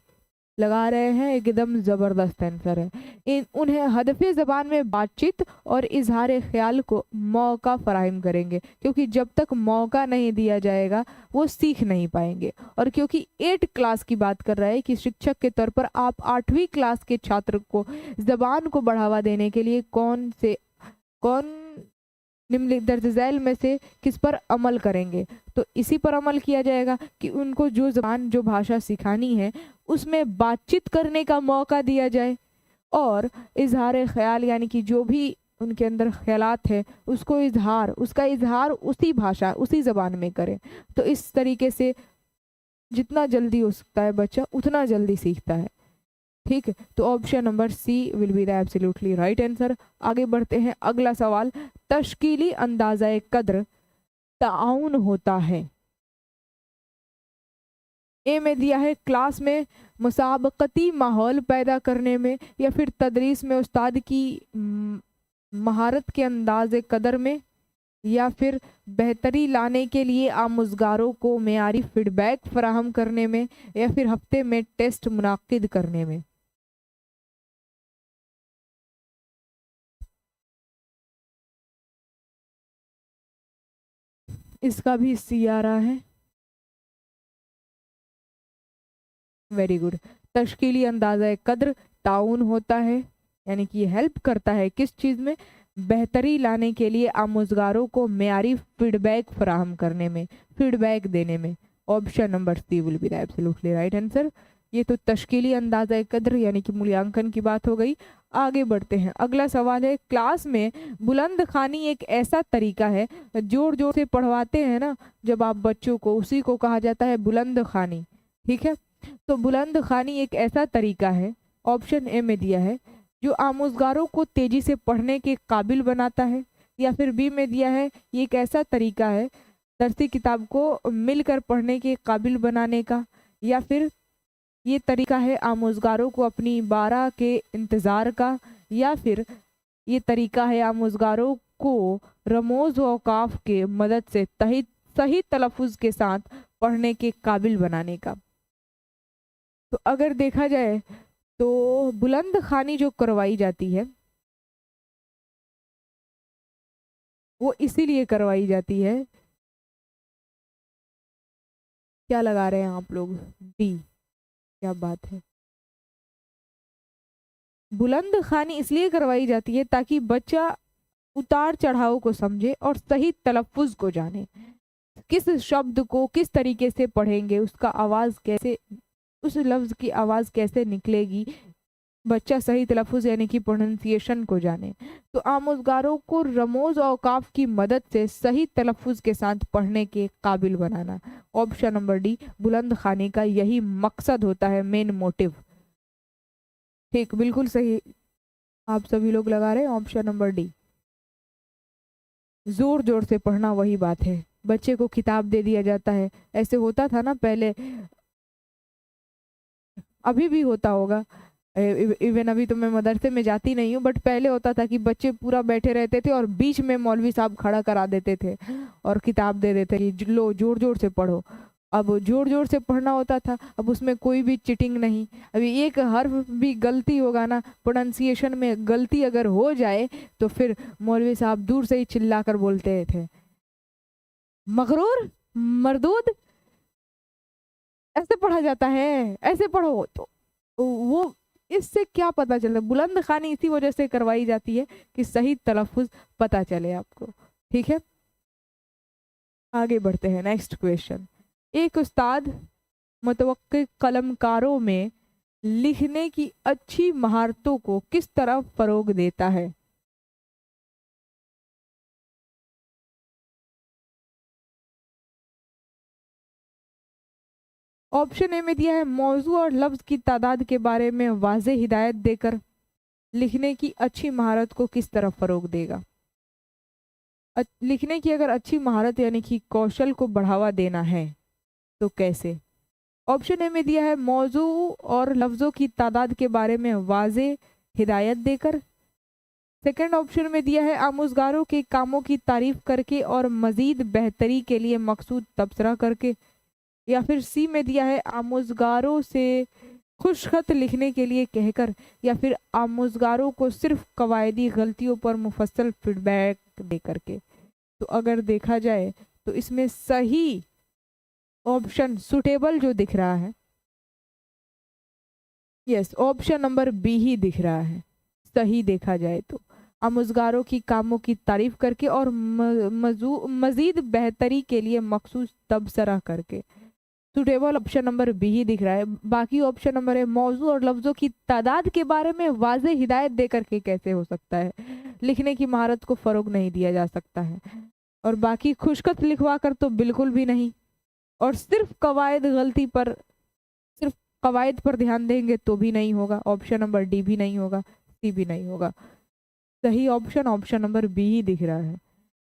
लगा रहे हैं। एकदम ज़बरदस्त आंसर है। उन्हें हदफ़ ज़बान में बातचीत और इजहार ख्याल को मौका फराहम करेंगे, क्योंकि जब तक मौका नहीं दिया जाएगा वो सीख नहीं पाएंगे। और क्योंकि 8 क्लास की बात कर रहा है कि शिक्षक के तौर पर आप 8वीं क्लास के छात्र को ज़बान को बढ़ावा देने के लिए कौन निम्न दर्ज झैल में से किस पर अमल करेंगे? तो इसी पर अमल किया जाएगा कि उनको जो भाषा सिखानी है उसमें बातचीत करने का मौका दिया जाए, और इजहार ख्याल यानी कि जो भी उनके अंदर ख्यालात है उसको उसका इजहार उसी भाषा उसी ज़बान में करें। तो इस तरीके से जितना जल्दी हो सकता है बच्चा उतना जल्दी सीखता है। ठीक है, तो option number C will be the absolutely right answer. आगे बढ़ते हैं, अगला सवाल, तश्कीली अंदाज़ा कद्र ताउन होता है। ए में दिया है क्लास में मुसाबकती माहौल पैदा करने में, या फिर तदरीस में उस्ताद की महारत के अंदाज़े कदर में, या फिर बेहतरी लाने के लिए आमुज़गारों को मेयारी फीडबैक फराहम करने में, या फिर हफ्ते में टेस्ट मुनाकिद करने में। इसका भी सी आ रहा है। Very good. तश्कीली अंदाज़ा कद्र ताउन होता है, यानी कि हेल्प करता है किस चीज़ में, बेहतरी लाने के लिए आमुज़गारों को मेयारी फीडबैक फराहम करने में, फीडबैक देने में। Option number C will be the absolutely right answer. ये तो तश्कीली अंदाज़ा कद्र यानी कि मूल्यांकन की बात हो गई। आगे बढ़ते हैं, अगला सवाल है, क्लास में बुलंद खानी एक ऐसा तरीका है, जोर जोर से पढ़वाते हैं ना जब आप बच्चों को, उसी को कहा जाता है बुलंद खानी। ठीक है, तो बुलंद खानी एक ऐसा तरीका है, ऑप्शन ए में दिया है, जो आमुज़गारों को तेजी से पढ़ने के काबिल बनाता है, या फिर बी में दिया है ये एक ऐसा तरीका है दरसी किताब को मिलकर पढ़ने के काबिल बनाने का, या फिर ये तरीका है आमुज़गारों को अपनी बारह के इंतज़ार का, या फिर ये तरीका है आमुज़गारों को रमोज़ व औकाफ के मदद से सही तलफ़ुज़ के साथ पढ़ने के काबिल बनाने का। तो अगर देखा जाए तो बुलंद खानी जो करवाई जाती है वो इसीलिए करवाई जाती है, क्या लगा रहे हैं आप लोग, डी, क्या बात है। बुलंद खानी इसलिए करवाई जाती है ताकि बच्चा उतार चढ़ाव को समझे और सही तलफ़ुज़ को जाने, किस शब्द को किस तरीके से पढ़ेंगे, उसका आवाज़ कैसे, उस लफ्ज़ की आवाज़ कैसे निकलेगी, बच्चा सही तलफ़ुज़ यानी कि प्रोनंसिएशन को जाने। तो आमुज़गारों को रमोज़ औकाफ की मदद से सही तलफ़ुज़ के साथ पढ़ने के काबिल बनाना। ऑप्शन नंबर डी, बुलंद खानी का यही मकसद होता है, मेन मोटिव। ठीक, बिल्कुल सही आप सभी लोग लगा रहे हैं ऑप्शन नंबर डी। जोर जोर से पढ़ना वही बात है, बच्चे को किताब दे दिया जाता है, ऐसे होता था ना पहले, अभी भी होता होगा, इवन अभी तो मैं मदरसे में जाती नहीं हूँ, बट पहले होता था कि बच्चे पूरा बैठे रहते थे और बीच में मौलवी साहब खड़ा करा देते थे और किताब दे देते कि लो जोर जोर से पढ़ो। अब जोर जोर से पढ़ना होता था, अब उसमें कोई भी चिटिंग नहीं, अभी एक हर्फ भी गलती होगा ना, प्रोनाउंसिएशन में गलती अगर हो जाए तो फिर मौलवी साहब दूर से ही चिल्ला कर बोलते थे, मगरूर, मरदूद, ऐसे पढ़ा जाता है, ऐसे पढ़ो। तो वो इससे क्या पता चलता, बुलंद खानी इसी वजह से करवाई जाती है कि सही तलफ़ुज़ पता चले आपको। ठीक है, आगे बढ़ते हैं, नेक्स्ट क्वेश्चन। एक उस्ताद मुतवक्किल कलमकारों में लिखने की अच्छी महारतों को किस तरह फ़रोग देता है। ऑप्शन ए में दिया है, मौजू और लफ्ज़ की तादाद के बारे में वाज़ेह हिदायत देकर लिखने की अच्छी महारत को किस तरह फ़रोग देगा। लिखने की अगर अच्छी महारत यानी कि कौशल को बढ़ावा देना है तो कैसे। ऑप्शन ए में दिया है, मौजू और लफ्ज़ों की तादाद के बारे में वाज़ेह हिदायत देकर। सेकंड ऑप्शन में दिया है, आमुज़गारों के कामों की तारीफ़ करके और मज़ीद बेहतरी के लिए मकसूद तबसरा करके। या फिर सी में दिया है, आमुज़गारों से खुशखत लिखने के लिए कहकर, या फिर आमुज़गारों को सिर्फ कवायदी गलतियों पर मुफस्सल फीडबैक दे करके। तो अगर देखा जाए तो इसमें सही ऑप्शन सुटेबल जो दिख रहा है, यस, ऑप्शन नंबर बी ही दिख रहा है सही देखा जाए तो, आमुज़गारों की कामों की तारीफ करके और मज़ीद बेहतरी के लिए मखसूस तबसरा करके। सुटेबल ऑप्शन नंबर बी ही दिख रहा है। बाकी ऑप्शन नंबर है, मौजू और लफ्ज़ों की तादाद के बारे में वाज़ेह हिदायत दे करके कैसे हो सकता है। लिखने की महारत को फ़रोग नहीं दिया जा सकता है। और बाकी खुशखत लिखवा कर तो बिल्कुल भी नहीं। और सिर्फ कवायद पर ध्यान देंगे तो भी नहीं होगा। ऑप्शन नंबर डी भी नहीं होगा, सी भी नहीं होगा। सही ऑप्शन नंबर बी ही दिख रहा है।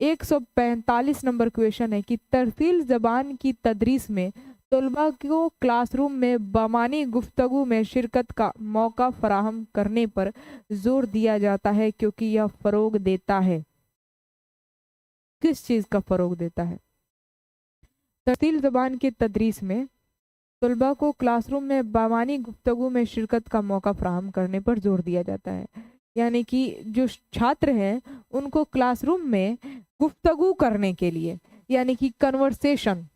145 नंबर क्वेश्चन है कि तरसील ज़बान की तदरीस में तलबा को क्लासरूम में बामानी गुफ्तगू में शिरकत का मौका फराहम करने पर जोर दिया जाता है क्योंकि यह फ़रोग देता है। किस चीज़ का फ़रोग देता है? तरसील ज़बान की तदरीस में तलबा को क्लासरूम में बामानी गुफ्तगू में शिरकत का मौका फराहम करने पर जोर दिया जाता है। यानी कि जो छात्र हैं उनको क्लासरूम में गुफ्तगू करने के लिए, यानी कि कन्वर्सेशन,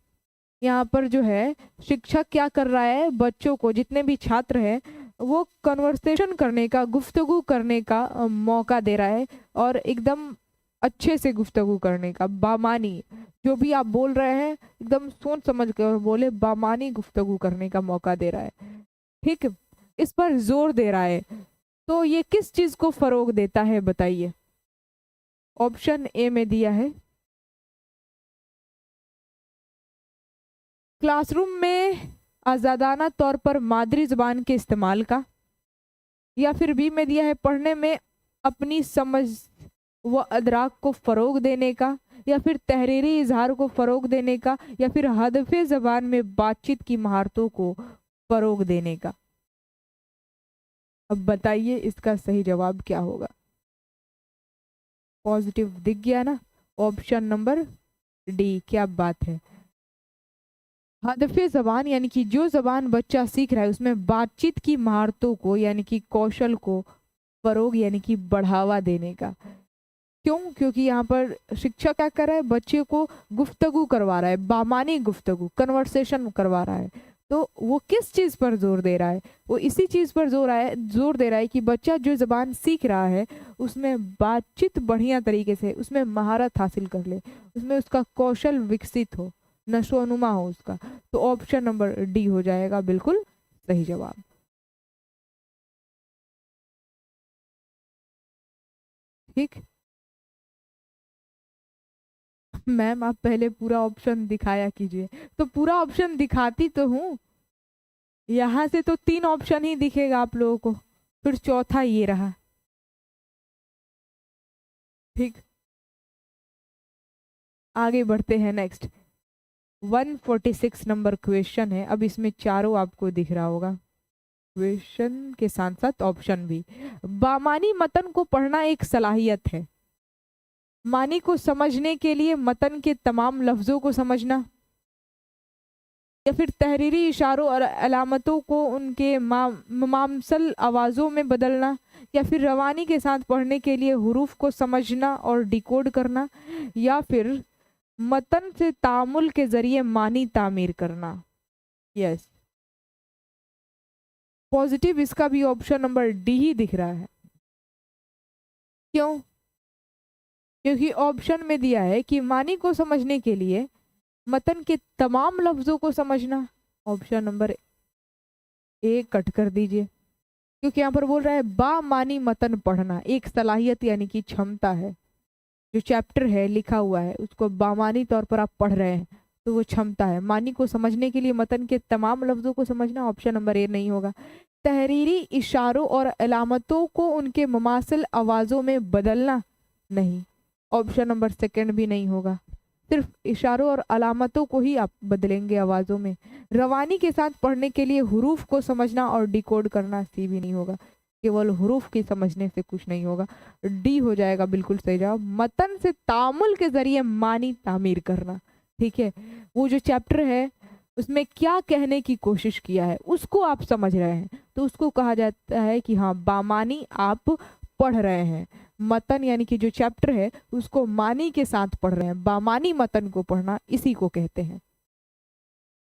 यहाँ पर जो है शिक्षक क्या कर रहा है, बच्चों को, जितने भी छात्र हैं वो कन्वर्सेशन करने का, गुफ्तगू करने का मौका दे रहा है। और एकदम अच्छे से गुफ्तगू करने का, बामानी, जो भी आप बोल रहे हैं एकदम सोच समझ कर बोले, बामानी गुफ्तगू करने का मौका दे रहा है। ठीक, इस पर जोर दे रहा है। तो ये किस चीज को फरोग देता है बताइए? ऑप्शन ए में दिया है क्लासरूम में आज़ादाना तौर पर मादरी ज़बान के इस्तेमाल का, या फिर बी में दिया है पढ़ने में अपनी समझ व अदराक को फ़रोग देने का, या फिर तहरीरी इजहार को फ़रोग देने का, या फिर हदफ़े ज़बान में बातचीत की महारतों को फ़रोग देने का। अब बताइए इसका सही जवाब क्या होगा? पॉजिटिव दिख गया ना? ऑप्शन नंबर डी, क्या बात है। हदफ़े ज़बान यानी कि जो ज़बान बच्चा सीख रहा है उसमें बातचीत की महारतों को, यानी कि कौशल को फ़रोग यानी कि बढ़ावा देने का। क्यों? क्योंकि यहाँ पर शिक्षक क्या कर रहा है, बच्चे को गुफ्तगू करवा रहा है, बामानी गुफ्तगू, कन्वर्सेशन करवा रहा है। तो वो किस चीज़ पर जोर दे रहा है? वो इसी चीज़ पर जोर दे रहा है कि बच्चा जो ज़बान सीख रहा है उसमें बातचीत बढ़िया तरीके से, उसमें महारत हासिल कर ले, उसमें उसका कौशल विकसित हो, नशोनुमा हो उसका। तो ऑप्शन नंबर डी हो जाएगा बिल्कुल सही जवाब। ठीक, मैम आप पहले पूरा ऑप्शन दिखाया कीजिए। तो पूरा ऑप्शन दिखाती तो हूँ, यहाँ से तो 3 ऑप्शन ही दिखेगा आप लोगों को, फिर चौथा ये रहा। ठीक, आगे बढ़ते हैं। नेक्स्ट 146 नंबर क्वेश्चन है। अब इसमें चारों आपको दिख रहा होगा, क्वेश्चन के साथ साथ ऑप्शन भी। बामानी मतन को पढ़ना एक सलाहियत है। मानी को समझने के लिए मतन के तमाम लफ्जों को समझना, या फिर तहरीरी इशारों और अलामतों को उनके मामसल आवाज़ों में बदलना, या फिर रवानी के साथ पढ़ने के लिए हुरूफ को समझना और डिकोड करना, या फिर मतन से तामुल के जरिए मानी तामीर करना। यस, पॉजिटिव इसका भी ऑप्शन नंबर डी ही दिख रहा है। क्यों? क्योंकि ऑप्शन में दिया है कि मानी को समझने के लिए मतन के तमाम लफ्जों को समझना। ऑप्शन नंबर ए कट कर दीजिए, क्योंकि यहाँ पर बोल रहा है बामानी मतन पढ़ना एक सलाहियत यानी कि क्षमता है। जो चैप्टर है लिखा हुआ है उसको बामानी तौर पर आप पढ़ रहे हैं तो वो क्षमता है। मानी को समझने के लिए मतन के तमाम लफ्जों को समझना, ऑप्शन नंबर ए नहीं होगा। तहरीरी इशारों और अलामतों को उनके मुमासिल आवाज़ों में बदलना, नहीं, ऑप्शन नंबर सेकंड भी नहीं होगा। सिर्फ इशारों और अलामतों को ही आप बदलेंगे आवाज़ों में। रवानी के साथ पढ़ने के लिए हुरूफ को समझना और डिकोड करना, सी भी नहीं होगा। केवल हुरूफ की समझने से कुछ नहीं होगा। डी हो जाएगा बिल्कुल सही जवाब। मतन से तामुल के जरिए मानी तामीर करना। ठीक है, वो जो चैप्टर है उसमें क्या कहने की कोशिश किया है उसको आप समझ रहे हैं तो उसको कहा जाता है कि हाँ बामानी आप पढ़ रहे हैं। मतन यानी कि जो चैप्टर है उसको मानी के साथ पढ़ रहे हैं, बामानी मतन को पढ़ना इसी को कहते हैं।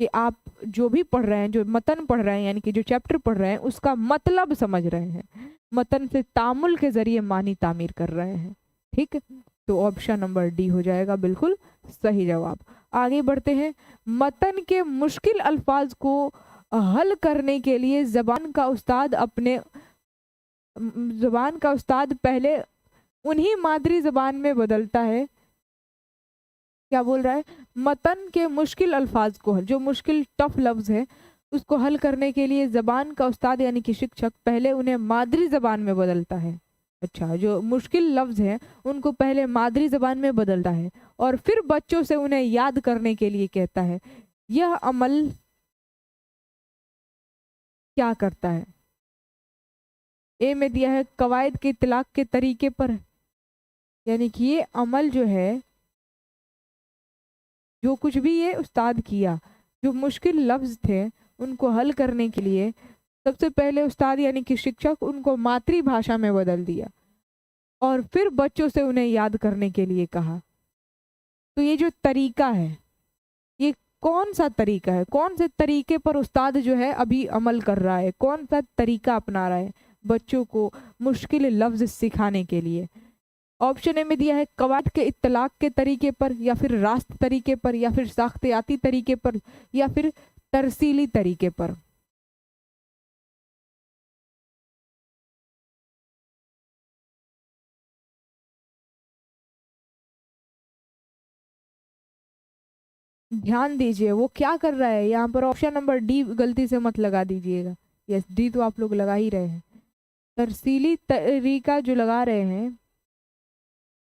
कि आप जो भी पढ़ रहे हैं, जो मतन पढ़ रहे हैं यानी कि जो चैप्टर पढ़ रहे हैं उसका मतलब समझ रहे हैं, मतन से तामुल के जरिए मानी तामीर कर रहे हैं। ठीक, तो ऑप्शन नंबर डी हो जाएगा बिल्कुल सही जवाब। आगे बढ़ते हैं। मतन के मुश्किल अल्फाज को हल करने के लिए ज़बान का उस्ताद पहले उन्हीं मादरी जबान में बदलता है। क्या बोल रहा है? मतन के मुश्किल अल्फाज को, जो मुश्किल टफ लफ्ज है उसको हल करने के लिए जबान का उस्ताद यानी कि शिक्षक पहले उन्हें मादरी जबान में बदलता है। अच्छा, जो मुश्किल लफ्ज हैं उनको पहले मादरी जबान में बदलता है और फिर बच्चों से उन्हें याद करने के लिए कहता है। यह अमल क्या करता है? ए में दिया है कवायद के इतलाक के तरीके पर, यानी कि ये अमल जो है, जो कुछ भी ये उस्ताद किया, जो मुश्किल लफ्ज थे उनको हल करने के लिए सबसे पहले उस्ताद यानी कि शिक्षक उनको मातृभाषा में बदल दिया और फिर बच्चों से उन्हें याद करने के लिए कहा। तो ये जो तरीका है, ये कौन सा तरीका है? कौन से तरीके पर उस्ताद जो है अभी अमल कर रहा है? कौन सा तरीका अपना रहा है बच्चों को मुश्किल लफ्ज सिखाने के लिए? ऑप्शन ए में दिया है कवायद के इत्तलाक के तरीके पर, या फिर रास्त तरीके पर, या फिर साख्तियाती तरीके पर, या फिर तरसीली तरीके पर। ध्यान दीजिए वो क्या कर रहा है यहाँ पर। ऑप्शन नंबर डी गलती से मत लगा दीजिएगा। यस, डी तो आप लोग लगा ही रहे हैं। तरसीली तरीका जो लगा रहे हैं,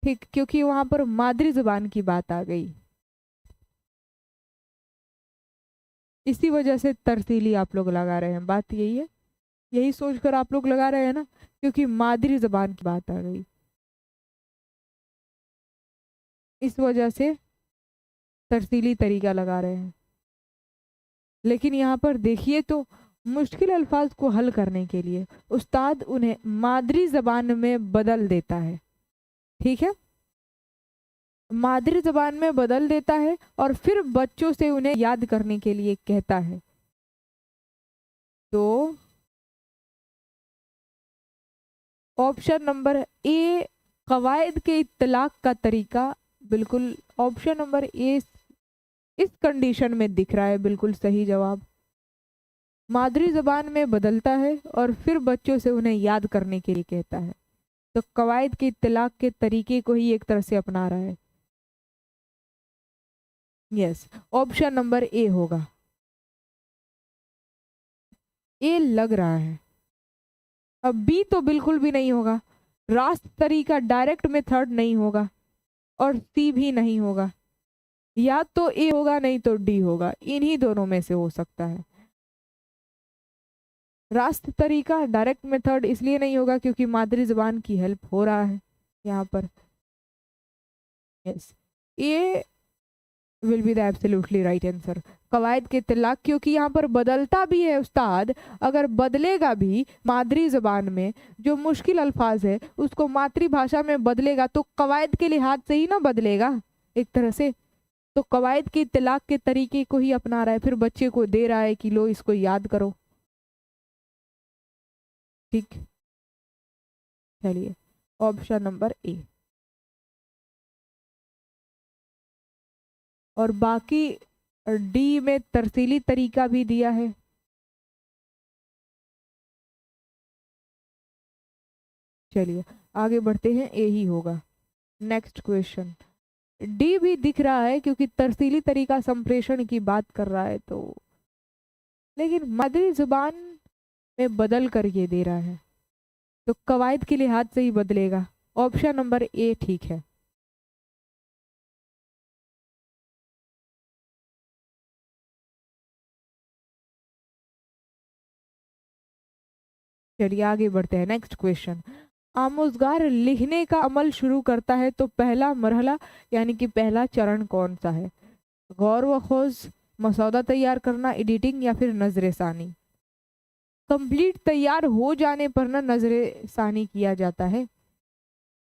ठीक, क्योंकि वहां पर मादरी जुबान की बात आ गई, इसी वजह से तरसीली आप लोग लगा रहे हैं। बात यही है, यही सोचकर आप लोग लगा रहे हैं ना, क्योंकि मादरी जुबान की बात आ गई, इस वजह से तरसीली तरीका लगा रहे हैं। लेकिन यहाँ पर देखिए तो मुश्किल अल्फाज को हल करने के लिए उस्ताद उन्हें मादरी जबान में बदल देता है। ठीक है, मादरी जबान में बदल देता है और फिर बच्चों से उन्हें याद करने के लिए कहता है। तो ऑप्शन नंबर ए कवायद के इत्तलाक का तरीका, बिल्कुल ऑप्शन नंबर ए इस कंडीशन में दिख रहा है बिल्कुल सही जवाब। मादरी जबान में बदलता है और फिर बच्चों से उन्हें याद करने के लिए कहता है। तो कवायद के इत्तलाक के तरीके को ही एक तरह से अपना रहा है। यस, ऑप्शन नंबर ए होगा। ए लग रहा है। अब बी तो बिल्कुल भी नहीं होगा, रास्त तरीका डायरेक्ट मेथड नहीं होगा, और सी भी नहीं होगा। या तो ए होगा नहीं तो डी होगा, इन्हीं दोनों में से हो सकता है। रास्त तरीका डायरेक्ट मेथड इसलिए नहीं होगा क्योंकि मादरी जबान की हेल्प हो रहा है यहाँ पर। Yes, A will be the absolutely right answer. कवायद के इत्तलाक, क्योंकि यहाँ पर बदलता भी है उस्ताद, अगर बदलेगा भी मादरी जबान में, जो मुश्किल अल्फाज है उसको मातृभाषा में बदलेगा तो कवायद के लिहाज से ही ना बदलेगा एक तरह से। तो कवायद के इत्तलाक के तरीके को ही अपना रहा है, फिर बच्चे को दे रहा है कि लो इसको याद करो। ठीक, चलिए ऑप्शन नंबर ए। और बाकी डी में तरसीली तरीका भी दिया है। चलिए आगे बढ़ते हैं, ए ही होगा। नेक्स्ट क्वेश्चन, डी भी दिख रहा है क्योंकि तरसीली तरीका संप्रेषण की बात कर रहा है, तो लेकिन मादरी जुबान में बदल कर ये दे रहा है तो कवायद के लिहाज से ही बदलेगा। ऑप्शन नंबर ए ठीक है। चलिए आगे बढ़ते हैं, नेक्स्ट क्वेश्चन। आमोजगार लिखने का अमल शुरू करता है तो पहला मरहला यानी कि पहला चरण कौन सा है? गौर व खोज, मसौदा तैयार करना, एडिटिंग, या फिर नजरे सानी? कंप्लीट तैयार हो जाने पर ना नजरे सानी किया जाता है,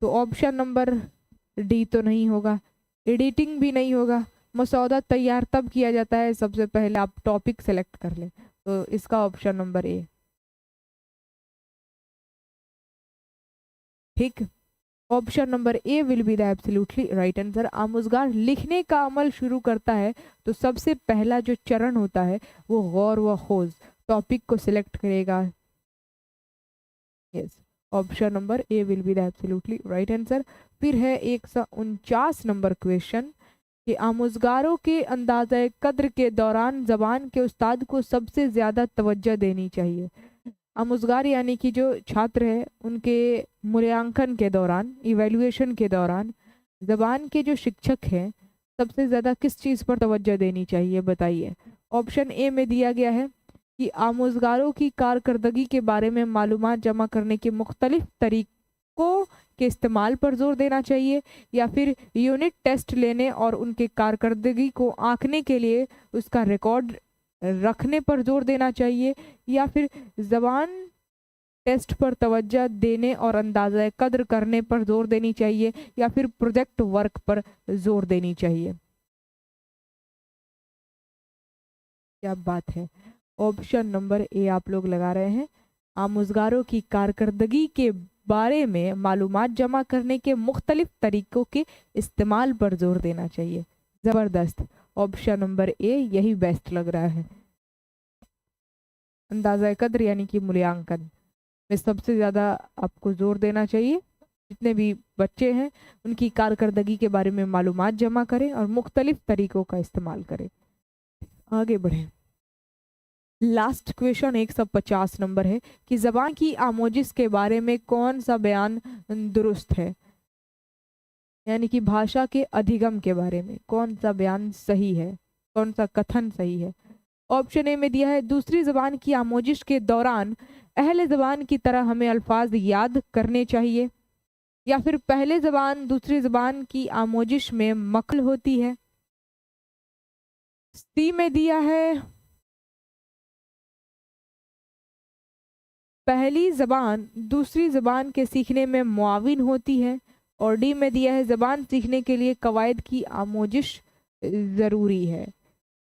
तो ऑप्शन नंबर डी तो नहीं होगा, एडिटिंग भी नहीं होगा। मसौदा तैयार तब किया जाता है, सबसे पहले आप टॉपिक सेलेक्ट कर लें, तो इसका ऑप्शन नंबर ए। ठीक, option number A will be the absolutely right answer. आमोजगार लिखने का अमल शुरू करता है तो सबसे पहला जो चरण होता है वो गौर व खोज, टॉपिक को सिलेक्ट करेगा। Yes, option number A will be the absolutely right answer. फिर है 149 नंबर क्वेश्चन कि आमुज़गारों के अंदाज़ा कद्र के दौरान ज़बान के उस्ताद को सबसे ज़्यादा तवज्जो देनी चाहिए। आमुज़गार यानी कि जो छात्र है उनके मूल्यांकन के दौरान, इवैल्यूएशन के दौरान ज़बान के जो शिक्षक हैं सबसे ज़्यादा किस चीज़ पर तवज्जो देनी चाहिए, बताइए। ऑप्शन ए में दिया गया है कि आमुज़गारों की कारकर्दगी के बारे में मालूमात जमा करने के मुख्तलिफ तरीकों के इस्तेमाल पर जोर देना चाहिए, या फिर यूनिट टेस्ट लेने और उनके कारकर्दगी को आंकने के लिए उसका रिकॉर्ड रखने पर जोर देना चाहिए, या फिर ज़बान टेस्ट पर तवज्जो देने और अंदाज़ा कद्र करने पर जोर देनी चाहिए, या फिर प्रोजेक्ट वर्क पर जोर देनी चाहिए। क्या बात है। ऑप्शन नंबर ए आप लोग लगा रहे हैं। आमुज़गारों की कारकर्दगी के बारे में मालूमात जमा करने के मुख्तलिफ तरीकों के इस्तेमाल पर जोर देना चाहिए। ज़बरदस्त। ऑप्शन नंबर ए यही बेस्ट लग रहा है। अंदाज़ा कद्र यानी कि मूल्यांकन में सबसे ज़्यादा आपको जोर देना चाहिए। जितने भी बच्चे हैं उनकी कारकर्दगी के बारे में मालूमात जमा करें और मुख्तलिफ तरीकों का इस्तेमाल करें। आगे बढ़ें। लास्ट क्वेश्चन 150 नंबर है कि ज़बान की आमोजिश के बारे में कौन सा बयान दुरुस्त है, यानी कि भाषा के अधिगम के बारे में कौन सा बयान सही है, कौन सा कथन सही है। ऑप्शन ए में दिया है दूसरी ज़बान की आमोजिश के दौरान अहले ज़बान की तरह हमें अल्फाज याद करने चाहिए, या फिर पहले ज़बान दूसरी ज़बान की आमोजिश में मक्ल होती है। सी में दिया है पहली ज़बान दूसरी ज़बान के सीखने में मुआविन होती है, और डी में दिया है ज़बान सीखने के लिए कवायद की आमोजिश ज़रूरी है।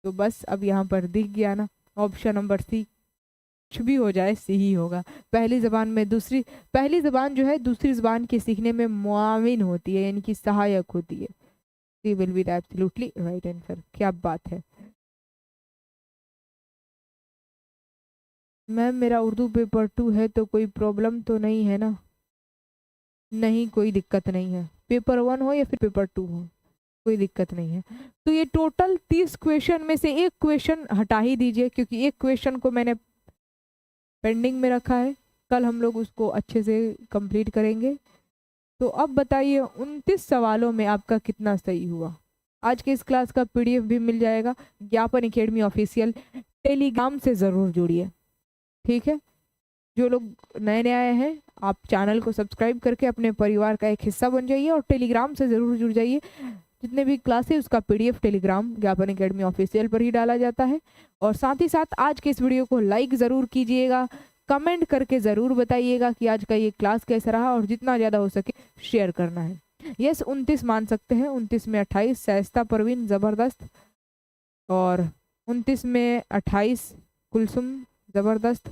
तो बस अब यहाँ पर दिख गया ना, ऑप्शन नंबर सी, कुछ भी हो जाए सी ही होगा। पहली ज़बान जो है दूसरी ज़बान के सीखने में मुआविन होती है, यानी कि सहायक होती है। C will be the absolutely right answer. क्या बात है मैम, मेरा उर्दू पेपर 2 है तो कोई प्रॉब्लम तो नहीं है ना? नहीं, कोई दिक्कत नहीं है। पेपर 1 हो या फिर पेपर 2 हो, कोई दिक्कत नहीं है। तो ये टोटल 30 क्वेश्चन में से एक क्वेश्चन हटा ही दीजिए, क्योंकि एक क्वेश्चन को मैंने पेंडिंग में रखा है, कल हम लोग उसको अच्छे से कंप्लीट करेंगे। तो अब बताइए 29 सवालों में आपका कितना सही हुआ। आज के इस क्लास का PDF भी मिल जाएगा। ज्ञापन एकेडमी ऑफिशियल टेलीग्राम से ज़रूर जुड़िए, ठीक है। जो लोग नए नए आए हैं आप चैनल को सब्सक्राइब करके अपने परिवार का एक हिस्सा बन जाइए, और टेलीग्राम से ज़रूर जुड़ जाइए। जितने भी क्लास है उसका PDF टेलीग्राम ज्ञापन एकेडमी ऑफिशियल पर ही डाला जाता है। और साथ ही साथ आज के इस वीडियो को लाइक ज़रूर कीजिएगा, कमेंट करके ज़रूर बताइएगा कि आज का ये क्लास कैसा रहा, और जितना ज़्यादा हो सके शेयर करना है। यस 29 मान सकते हैं। 29 में 28 शाइस्ता परवीन ज़बरदस्त, और 29 में 28 कुलसुम ज़बरदस्त।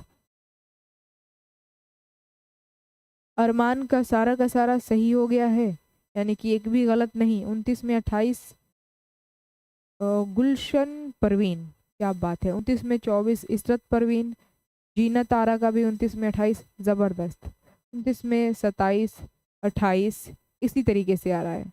अरमान का सारा सही हो गया है, यानी कि एक भी गलत नहीं। 29 में 28 गुलशन परवीन, क्या बात है। 29 में 24 इशरत परवीन। जीना तारा का भी 29 में 28 ज़बरदस्त। 29 में 27 28 इसी तरीके से आ रहा है,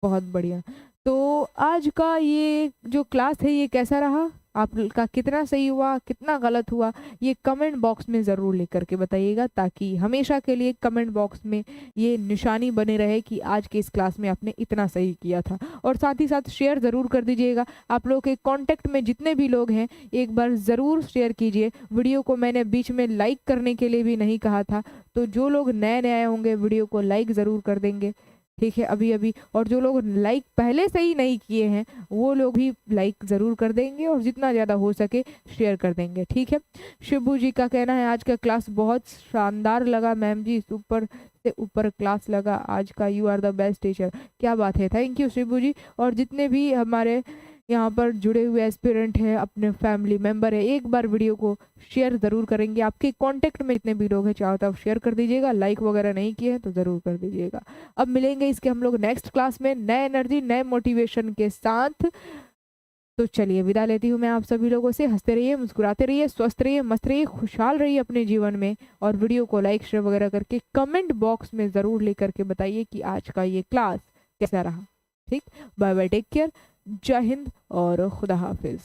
बहुत बढ़िया। तो आज का ये जो क्लास है ये कैसा रहा, आपका कितना सही हुआ कितना गलत हुआ, ये कमेंट बॉक्स में ज़रूर लिख करके बताइएगा, ताकि हमेशा के लिए कमेंट बॉक्स में ये निशानी बने रहे कि आज के इस क्लास में आपने इतना सही किया था। और साथ ही साथ शेयर ज़रूर कर दीजिएगा। आप लोग के कांटेक्ट में जितने भी लोग हैं एक बार ज़रूर शेयर कीजिए। वीडियो को मैंने बीच में लाइक करने के लिए भी नहीं कहा था, तो जो लोग नए नए होंगे वीडियो को लाइक ज़रूर कर देंगे, ठीक है, अभी। और जो लोग लाइक पहले से ही नहीं किए हैं वो लोग भी लाइक ज़रूर कर देंगे, और जितना ज़्यादा हो सके शेयर कर देंगे, ठीक है। शिबू जी का कहना है आज का क्लास बहुत शानदार लगा मैम जी, ऊपर से ऊपर क्लास लगा आज का, you are the best teacher. क्या बात है, थैंक यू शिबू जी। और जितने भी हमारे यहाँ पर जुड़े हुए एस्पिरेंट हैं, अपने फैमिली मेम्बर है, एक बार वीडियो को शेयर ज़रूर करेंगे। आपके कांटेक्ट में जितने भी लोग हैं चाहो तो शेयर कर दीजिएगा, लाइक वगैरह नहीं किए हैं तो ज़रूर कर दीजिएगा। अब मिलेंगे इसके हम लोग नेक्स्ट क्लास में नए एनर्जी नए मोटिवेशन के साथ। तो चलिए विदा लेती हूँ मैं आप सभी लोगों से। हंसते रहिए, मुस्कुराते रहिए, स्वस्थ रहिए, मस्त रहिए, खुशहाल रहिए अपने जीवन में। और वीडियो को लाइक शेयर वगैरह करके कमेंट बॉक्स में ज़रूर लिख करके बताइए कि आज का ये क्लास कैसा रहा। ठीक, बाय बाय, टेक केयर, जय हिंद और खुदा हाफिज़।